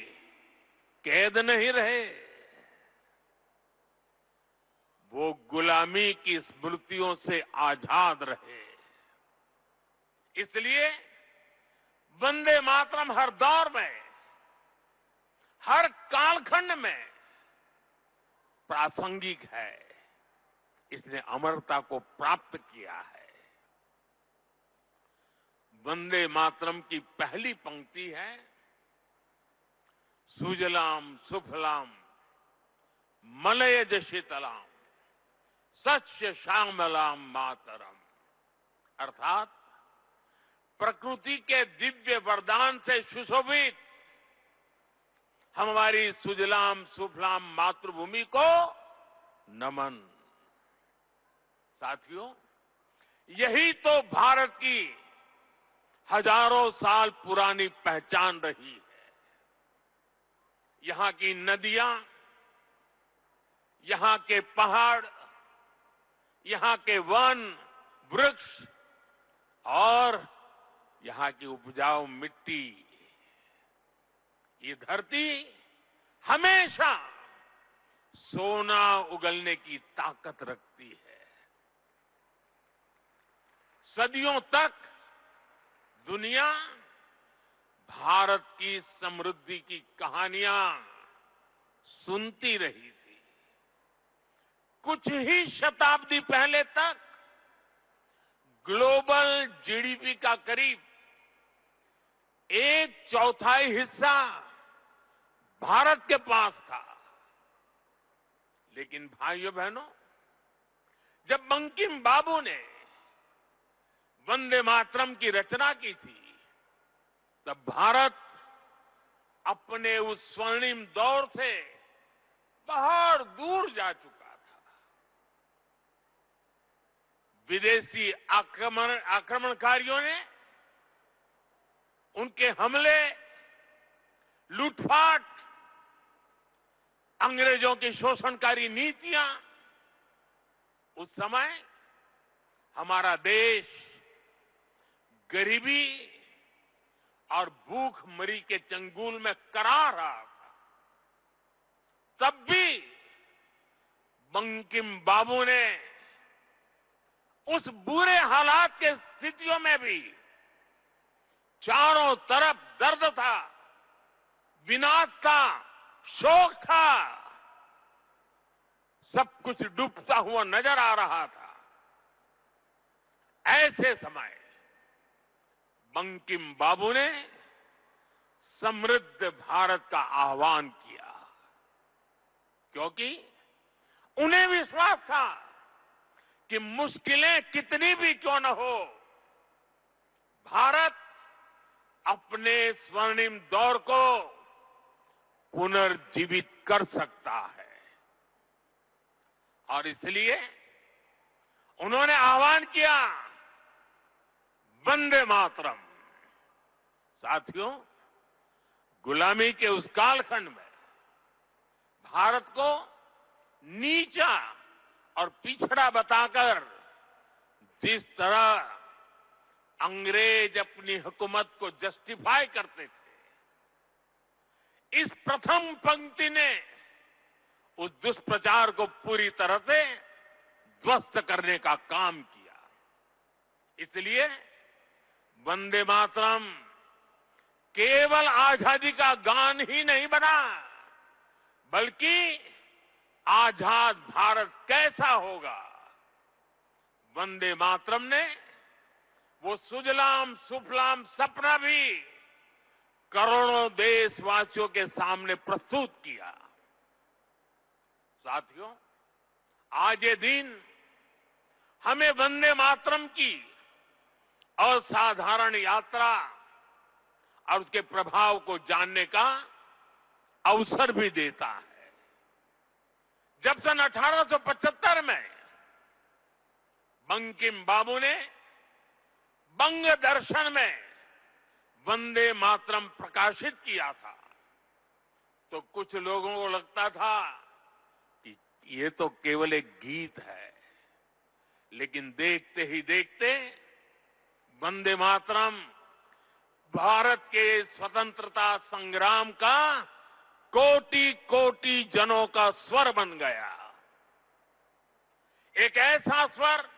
कैद नहीं रहे। वो गुलामी की स्मृतियों से आजाद रहे। इसलिए वंदे मातरम हर दौर में, हर कालखंड में प्रासंगिक है। इसने अमरता को प्राप्त किया है। वंदे मातरम की पहली पंक्ति है, सुजलाम सुफलाम मलयज शीतलाम सस्य श्यामलाम मातरम, अर्थात प्रकृति के दिव्य वरदान से सुशोभित हमारी सुजलाम सुफलाम मातृभूमि को नमन। साथियों, यही तो भारत की हजारों साल पुरानी पहचान रही है। यहां की नदियां, यहां के पहाड़, यहां के वन वृक्ष और यहां की उपजाऊ मिट्टी, ये धरती हमेशा सोना उगलने की ताकत रखती है। सदियों तक दुनिया भारत की समृद्धि की कहानियां सुनती रही थी। कुछ ही शताब्दी पहले तक ग्लोबल जीडीपी का करीब 1/4 हिस्सा भारत के पास था। लेकिन भाइयों बहनों, जब बंकिम बाबू ने वंदे मातरम की रचना की थी, तब भारत अपने उस स्वर्णिम दौर से बहुत दूर जा चुका था। विदेशी आक्रमणकारियों ने उनके हमले, लूटपाट, अंग्रेजों की शोषणकारी नीतियां, उस समय हमारा देश गरीबी और भूखमरी के चंगुल में करा रहा था। तब भी बंकिम बाबू ने उस बुरे हालात के स्थितियों में भी चारों तरफ दर्द था, विनाश था, शोक था, सब कुछ डूबता हुआ नजर आ रहा था। ऐसे समय बंकिम बाबू ने समृद्ध भारत का आह्वान किया, क्योंकि उन्हें विश्वास था कि मुश्किलें कितनी भी क्यों न हो, भारत अपने स्वर्णिम दौर को पुनर्जीवित कर सकता है। और इसलिए उन्होंने आह्वान किया, वंदे मातरम। साथियों, गुलामी के उस कालखंड में भारत को नीचा और पिछड़ा बताकर जिस तरह अंग्रेज अपनी हुकूमत को जस्टिफाई करते थे, इस प्रथम पंक्ति ने उस दुष्प्रचार को पूरी तरह से ध्वस्त करने का काम किया। इसलिए वंदे मातरम केवल आजादी का गान ही नहीं बना, बल्कि आजाद भारत कैसा होगा, वंदे मातरम ने वो सुजलाम सुफलाम सपना भी करोड़ों देशवासियों के सामने प्रस्तुत किया। साथियों, आज ये दिन हमें वंदे मातरम की असाधारण यात्रा और उसके प्रभाव को जानने का अवसर भी देता है। जब सन 1875 में बंकिम बाबू ने बंग दर्शन में वंदे मातरम प्रकाशित किया था, तो कुछ लोगों को लगता था कि ये तो केवल एक गीत है। लेकिन देखते ही देखते वंदे मातरम भारत के स्वतंत्रता संग्राम का कोटि कोटि जनों का स्वर बन गया। एक ऐसा स्वर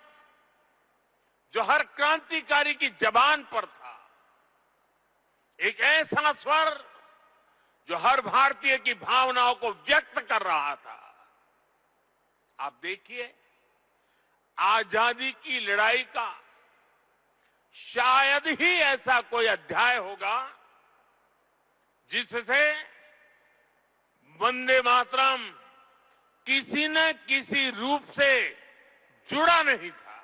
जो हर क्रांतिकारी की जबान पर था, एक ऐसा स्वर जो हर भारतीय की भावनाओं को व्यक्त कर रहा था। आप देखिए, आजादी की लड़ाई का शायद ही ऐसा कोई अध्याय होगा जिससे वंदे मातरम किसी न किसी रूप से जुड़ा नहीं था।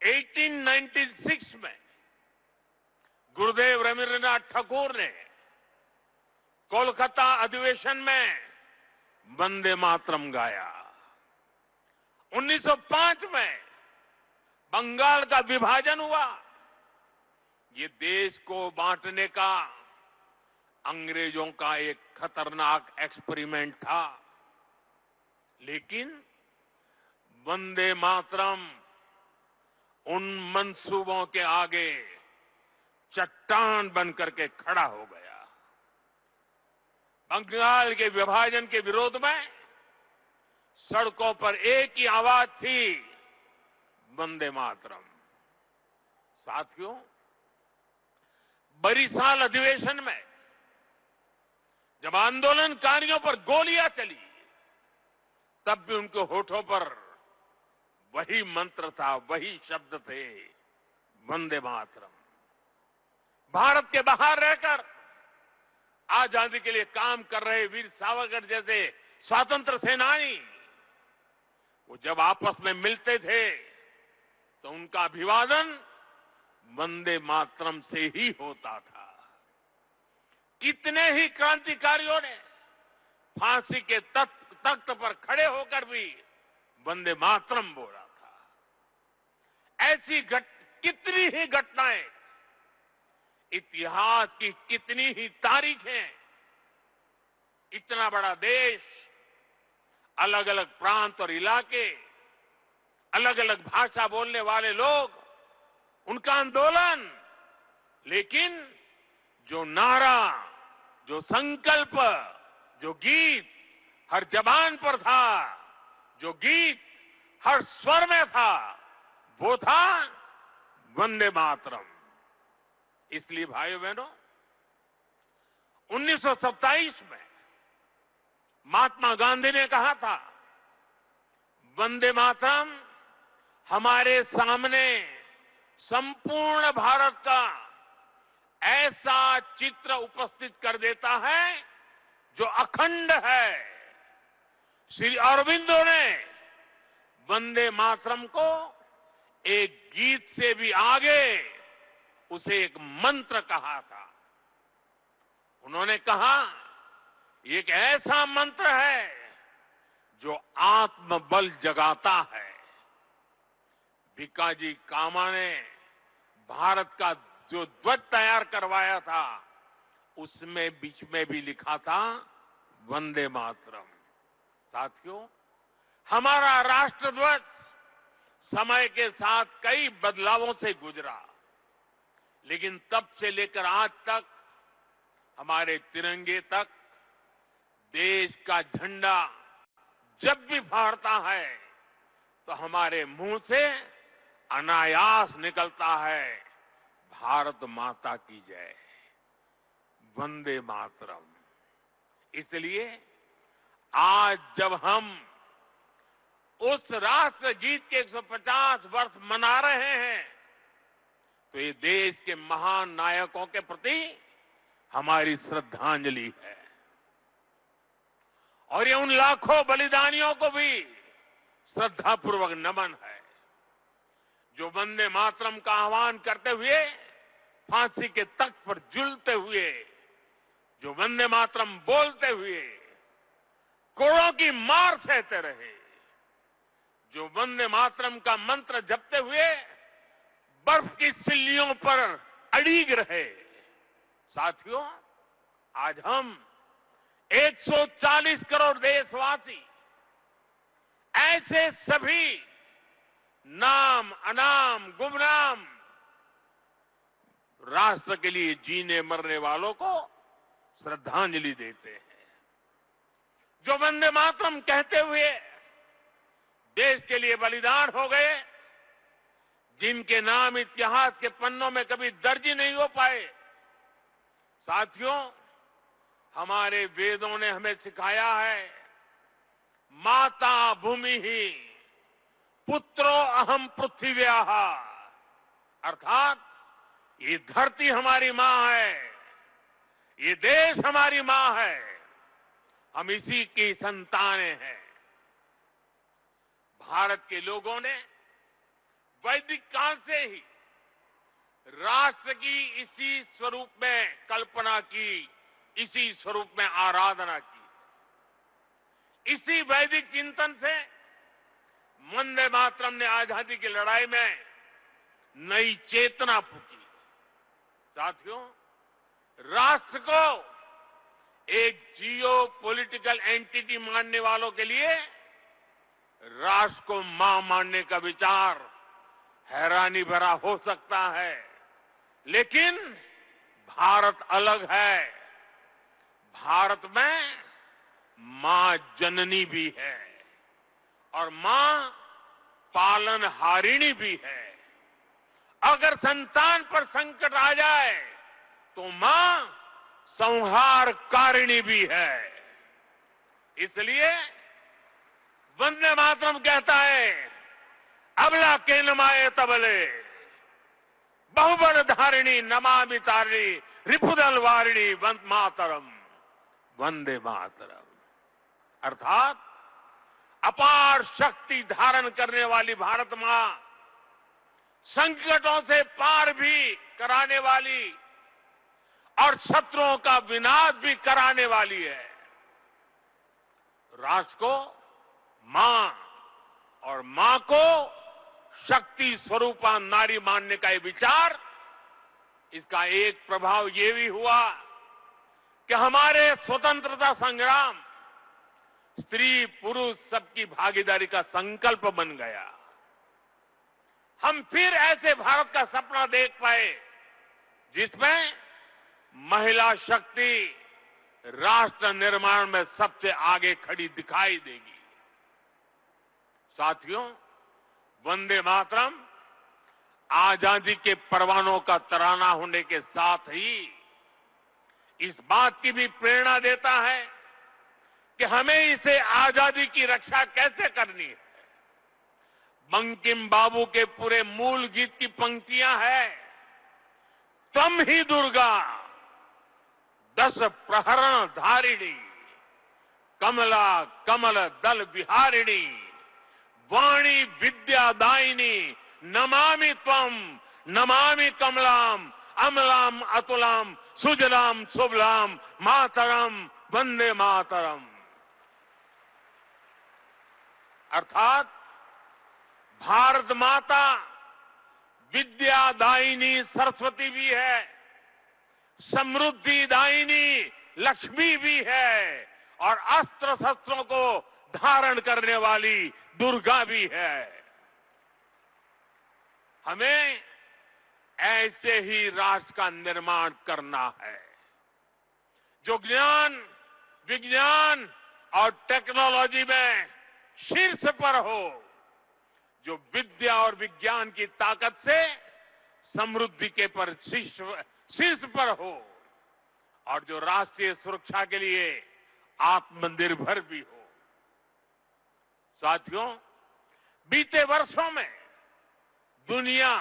1896 में गुरुदेव रवींद्रनाथ ठाकुर ने कोलकाता अधिवेशन में वंदे मातरम गाया। 1905 में बंगाल का विभाजन हुआ। ये देश को बांटने का अंग्रेजों का एक खतरनाक एक्सपेरिमेंट था, लेकिन वंदे मातरम उन मंसूबों के आगे चट्टान बनकर के खड़ा हो गया। बंगाल के विभाजन के विरोध में सड़कों पर एक ही आवाज थी, वंदे मातरम। साथियों, बरिसाल अधिवेशन में जब आंदोलनकारियों पर गोलियां चली, तब भी उनके होठों पर वही मंत्र था, वही शब्द थे, वंदे मातरम। भारत के बाहर रहकर आजादी के लिए काम कर रहे वीर सावरकर जैसे स्वतंत्र सेनानी, वो जब आपस में मिलते थे तो उनका अभिवादन वंदे मातरम से ही होता था। कितने ही क्रांतिकारियों ने फांसी के तख्त पर खड़े होकर भी वंदे मातरम बोला था। ऐसी कितनी ही घटनाएं, इतिहास की कितनी ही तारीखें, इतना बड़ा देश, अलग अलग प्रांत और इलाके, अलग अलग भाषा बोलने वाले लोग, उनका आंदोलन, लेकिन जो नारा, जो संकल्प, जो गीत हर जबान पर था, जो गीत हर स्वर में था, वो था वंदे मातरम। इसलिए भाइयों बहनों, 1927 में महात्मा गांधी ने कहा था, वंदे मातरम हमारे सामने संपूर्ण भारत का ऐसा चित्र उपस्थित कर देता है जो अखंड है। श्री अरविंदो ने वंदे मातरम को एक गीत से भी आगे उसे एक मंत्र कहा था। उन्होंने कहा, ये एक ऐसा मंत्र है जो आत्मबल जगाता है। भिकाजी कामा ने भारत का जो ध्वज तैयार करवाया था, उसमें बीच में भी लिखा था वंदे मातरम। साथियों, हमारा राष्ट्र ध्वज समय के साथ कई बदलावों से गुजरा, लेकिन तब से लेकर आज तक हमारे तिरंगे तक देश का झंडा जब भी फहरता है तो हमारे मुंह से अनायास निकलता है, भारत माता की जय, वंदे मातरम। इसलिए आज जब हम उस राष्ट्र गीत के 150 वर्ष मना रहे हैं, तो ये देश के महान नायकों के प्रति हमारी श्रद्धांजलि है, और ये उन लाखों बलिदानियों को भी श्रद्धापूर्वक नमन है जो वंदे मातरम का आह्वान करते हुए फांसी के तख्त पर झूलते हुए, जो वंदे मातरम बोलते हुए कोड़ों की मार सहते रहे, जो वंदे मातरम का मंत्र जपते हुए बर्फ की सिल्लियों पर अड़ीग रहे। साथियों, आज हम 140 करोड़ देशवासी ऐसे सभी नाम अनाम गुमनाम राष्ट्र के लिए जीने मरने वालों को श्रद्धांजलि देते हैं, जो वंदे मातरम कहते हुए देश के लिए बलिदान हो गए, जिनके नाम इतिहास के पन्नों में कभी दर्ज नहीं हो पाए। साथियों, हमारे वेदों ने हमें सिखाया है, माता भूमि ही पुत्रो अहम पृथ्व्याः, अर्थात ये धरती हमारी मां है, ये देश हमारी मां है, हम इसी की संतानें हैं। भारत के लोगों ने वैदिक काल से ही राष्ट्र की इसी स्वरूप में कल्पना की, इसी स्वरूप में आराधना की। इसी वैदिक चिंतन से वंदे मातरम ने आजादी की लड़ाई में नई चेतना फूकी। साथियों, राष्ट्र को एक जियो पॉलिटिकल एंटिटी मानने वालों के लिए राष्ट्र को मां मानने का विचार हैरानी भरा हो सकता है, लेकिन भारत अलग है। भारत में मां जननी भी है और मां पालनहारिणी भी है। अगर संतान पर संकट आ जाए तो मां संहारकारिणी भी है। इसलिए वंदे मातरम कहता है, अबला के नमाए तबले बहुबल धारिणी नमामि तारिणी रिपुदल वारिणी वंदे मातरम, वंदे मातरम। अर्थात अपार शक्ति धारण करने वाली भारत मां संकटों से पार भी कराने वाली और शत्रुओं का विनाश भी कराने वाली है। राष्ट्र को मां और मां को शक्ति स्वरूपा नारी मानने का ये विचार, इसका एक प्रभाव ये भी हुआ कि हमारे स्वतंत्रता संग्राम स्त्री पुरुष सबकी भागीदारी का संकल्प बन गया। हम फिर ऐसे भारत का सपना देख पाए जिसमें महिला शक्ति राष्ट्र निर्माण में सबसे आगे खड़ी दिखाई देगी। साथियों, वंदे मातरम आजादी के परवानों का तराना होने के साथ ही इस बात की भी प्रेरणा देता है कि हमें इसे आजादी की रक्षा कैसे करनी है। बंकिम बाबू के पूरे मूल गीत की पंक्तियां हैं, तम ही दुर्गा 10 प्रहरण धारिणी, कमला कमल दल विहारिणी, वाणी विद्यादायिनी, नमामि त्वम नमामि कमलाम, अमलाम अतुलाम, सुजलाम सुबलाम, मातरम वंदे मातरम। अर्थात भारत माता विद्यादायिनी सरस्वती भी है, समृद्धि दायिनी लक्ष्मी भी है और अस्त्र शस्त्रों को धारण करने वाली दुर्गा भी है। हमें ऐसे ही राष्ट्र का निर्माण करना है जो ज्ञान विज्ञान और टेक्नोलॉजी में शीर्ष पर हो, जो विद्या और विज्ञान की ताकत से समृद्धि के पर शीर्ष पर हो और जो राष्ट्रीय सुरक्षा के लिए आत्मनिर्भर भी हो। साथियों, बीते वर्षों में दुनिया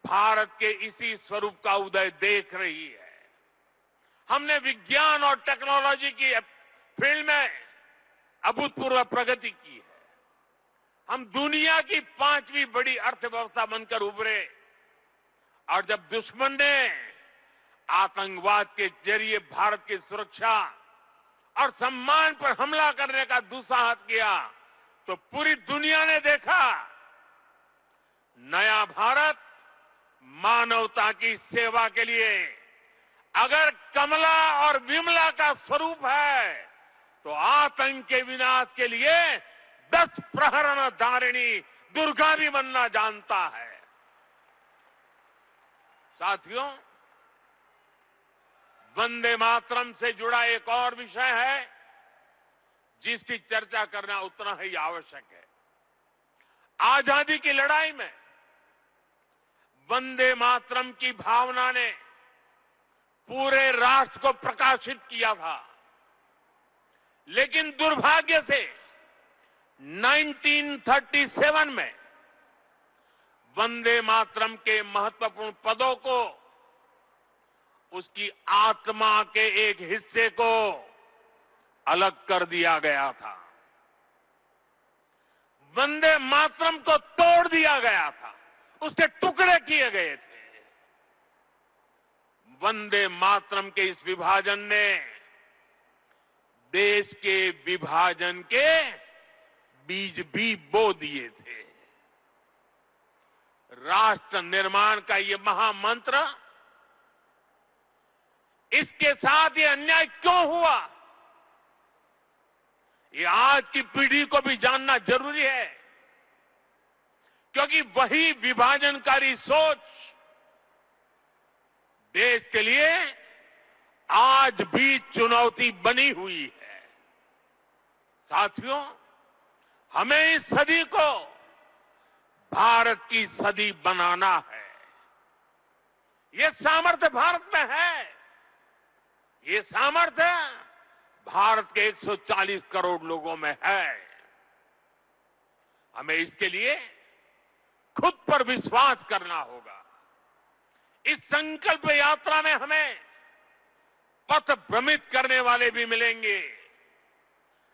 भारत के इसी स्वरूप का उदय देख रही है। हमने विज्ञान और टेक्नोलॉजी की फील्ड में अभूतपूर्व प्रगति की है। हम दुनिया की 5वीं बड़ी अर्थव्यवस्था बनकर उभरे और जब दुश्मन ने आतंकवाद के जरिए भारत की सुरक्षा और सम्मान पर हमला करने का दुस्साहस किया तो पूरी दुनिया ने देखा नया भारत मानवता की सेवा के लिए अगर कमला और विमला का स्वरूप है तो आतंक के विनाश के लिए 10 प्रहरण धारिणी दुर्गा भी बनना जानता है। साथियों, वंदे मातरम से जुड़ा एक और विषय है जिसकी चर्चा करना उतना ही आवश्यक है। आजादी की लड़ाई में वंदे मातरम की भावना ने पूरे राष्ट्र को प्रकाशित किया था, लेकिन दुर्भाग्य से 1937 में वंदे मातरम के महत्वपूर्ण पदों को उसकी आत्मा के एक हिस्से को अलग कर दिया गया था। वंदे मातरम को तोड़ दिया गया था, उसके टुकड़े किए गए थे। वंदे मातरम के इस विभाजन ने देश के विभाजन के बीज भी बो दिए थे। राष्ट्र निर्माण का ये महामंत्र, इसके साथ ये अन्याय क्यों हुआ, ये आज की पीढ़ी को भी जानना जरूरी है, क्योंकि वही विभाजनकारी सोच देश के लिए आज भी चुनौती बनी हुई है। साथियों, हमें इस सदी को भारत की सदी बनाना है। ये सामर्थ्य भारत में है। ये सामर्थ्य भारत के 140 करोड़ लोगों में है। हमें इसके लिए खुद पर विश्वास करना होगा। इस संकल्प यात्रा में हमें पथ भ्रमित करने वाले भी मिलेंगे।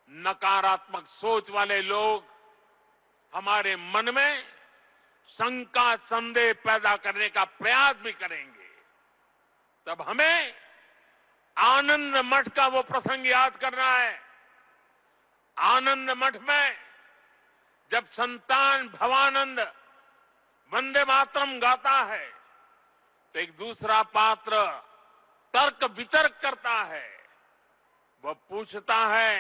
नकारात्मक सोच वाले लोग हमारे मन में शंका संदेह पैदा करने का प्रयास भी करेंगे। तब हमें आनंद मठ का वो प्रसंग याद करना है। आनंद मठ में जब संतान भवानंद वंदे मातरम गाता है तो एक दूसरा पात्र तर्क वितर्क करता है। वह पूछता है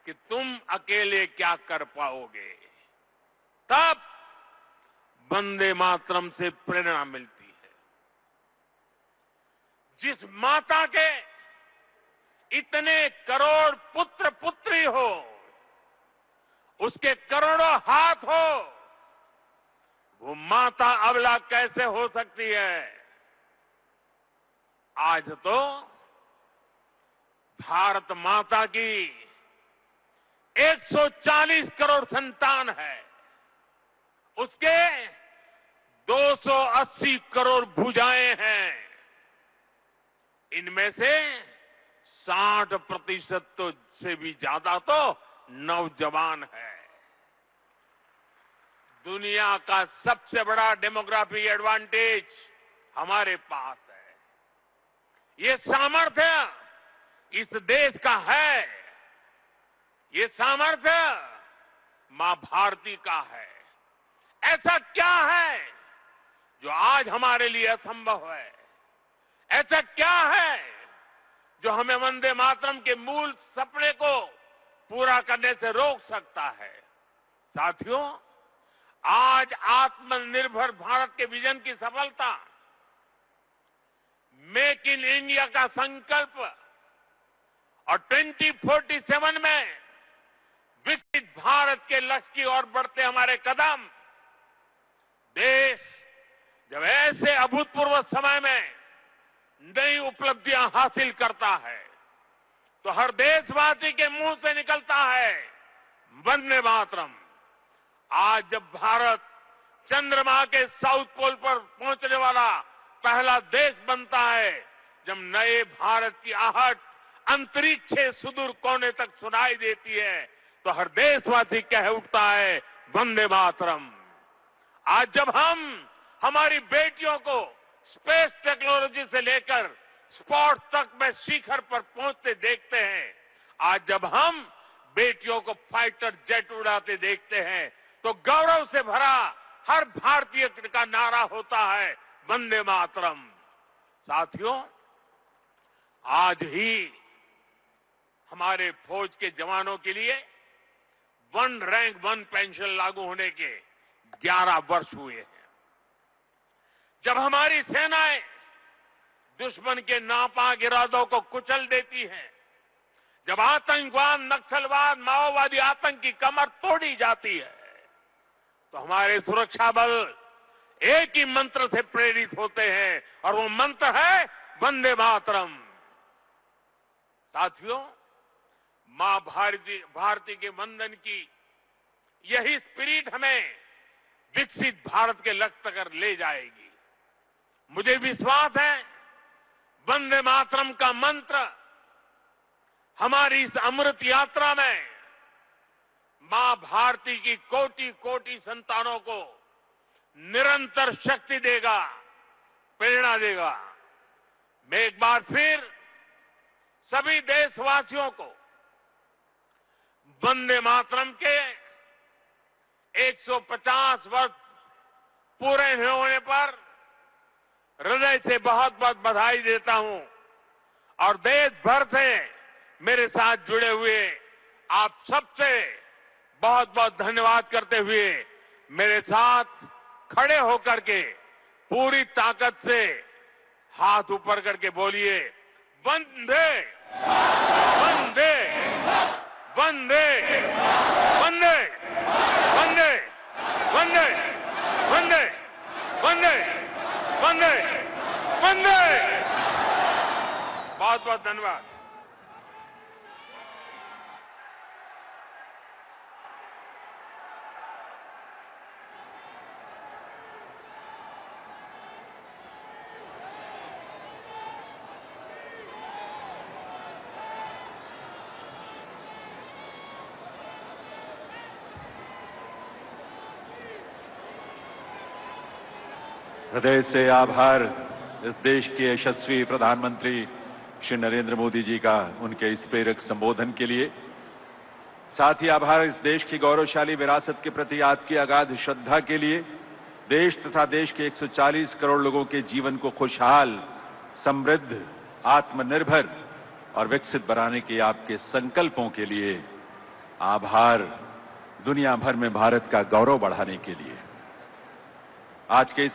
कि तुम अकेले क्या कर पाओगे। तब वंदे मातरम से प्रेरणा मिलती है। जिस माता के इतने करोड़ पुत्र पुत्री हो, उसके करोड़ों हाथ हो, वो माता अबला कैसे हो सकती है। आज तो भारत माता की 140 करोड़ संतान है। उसके 280 करोड़ भुजाएं हैं। इनमें से 60% तो से भी ज्यादा तो नौजवान है। दुनिया का सबसे बड़ा डेमोग्राफिक एडवांटेज हमारे पास है। ये सामर्थ्य इस देश का है। ये सामर्थ्य मां भारती का है। ऐसा क्या है जो आज हमारे लिए असंभव है। ऐसा क्या है जो हमें वंदे मातरम के मूल सपने को पूरा करने से रोक सकता है। साथियों, आज आत्मनिर्भर भारत के विजन की सफलता, मेक इन इंडिया का संकल्प और 2047 में विकसित भारत के लक्ष्य की ओर बढ़ते हमारे कदम, देश जब ऐसे अभूतपूर्व समय में नई उपलब्धियां हासिल करता है तो हर देशवासी के मुंह से निकलता है वंदे मातरम। आज जब भारत चंद्रमा के साउथ पोल पर पहुंचने वाला पहला देश बनता है, जब नए भारत की आहट अंतरिक्ष से सुदूर कोने तक सुनाई देती है, तो हर देशवासी कह उठता है वंदे मातरम। आज जब हम हमारी बेटियों को स्पेस टेक्नोलॉजी से लेकर स्पोर्ट्स तक में शिखर पर पहुंचते देखते हैं, आज जब हम बेटियों को फाइटर जेट उड़ाते देखते हैं, तो गौरव से भरा हर भारतीय का नारा होता है वंदे मातरम। साथियों, आज ही हमारे फौज के जवानों के लिए वन रैंक वन पेंशन लागू होने के 11 वर्ष हुए हैं। जब हमारी सेनाएं दुश्मन के नापाक इरादों को कुचल देती हैं, जब आतंकवाद, नक्सलवाद, माओवादी आतंक की कमर तोड़ी जाती है, तो हमारे सुरक्षा बल एक ही मंत्र से प्रेरित होते हैं और वो मंत्र है वंदे मातरम। साथियों, मां भारती के वंदन की यही स्पिरिट हमें विकसित भारत के लक्ष्य तक ले जाएगी। मुझे विश्वास है वंदे मातरम का मंत्र हमारी इस अमृत यात्रा में मां भारती की कोटि कोटि संतानों को निरंतर शक्ति देगा, प्रेरणा देगा। मैं एक बार फिर सभी देशवासियों को वंदे मातरम के 150 वर्ष पूरे होने पर हृदय से बहुत बहुत बधाई देता हूं और देश भर से मेरे साथ जुड़े हुए आप सबसे बहुत बहुत धन्यवाद करते हुए मेरे साथ खड़े होकर के पूरी ताकत से हाथ ऊपर करके बोलिए वंदे वंदे वंदे वंदे वंदे वंदे वंदे वंदे वंदे वंदे। बहुत बहुत धन्यवाद। हृदय से आभार इस देश के यशस्वी प्रधानमंत्री श्री नरेंद्र मोदी जी का उनके इस प्रेरक संबोधन के लिए। साथ ही आभार इस देश की गौरवशाली विरासत के प्रति आपकी अगाध श्रद्धा के लिए। देश तथा देश के 140 करोड़ लोगों के जीवन को खुशहाल, समृद्ध, आत्मनिर्भर और विकसित बनाने के आपके संकल्पों के लिए आभार। दुनिया भर में भारत का गौरव बढ़ाने के लिए आज के इस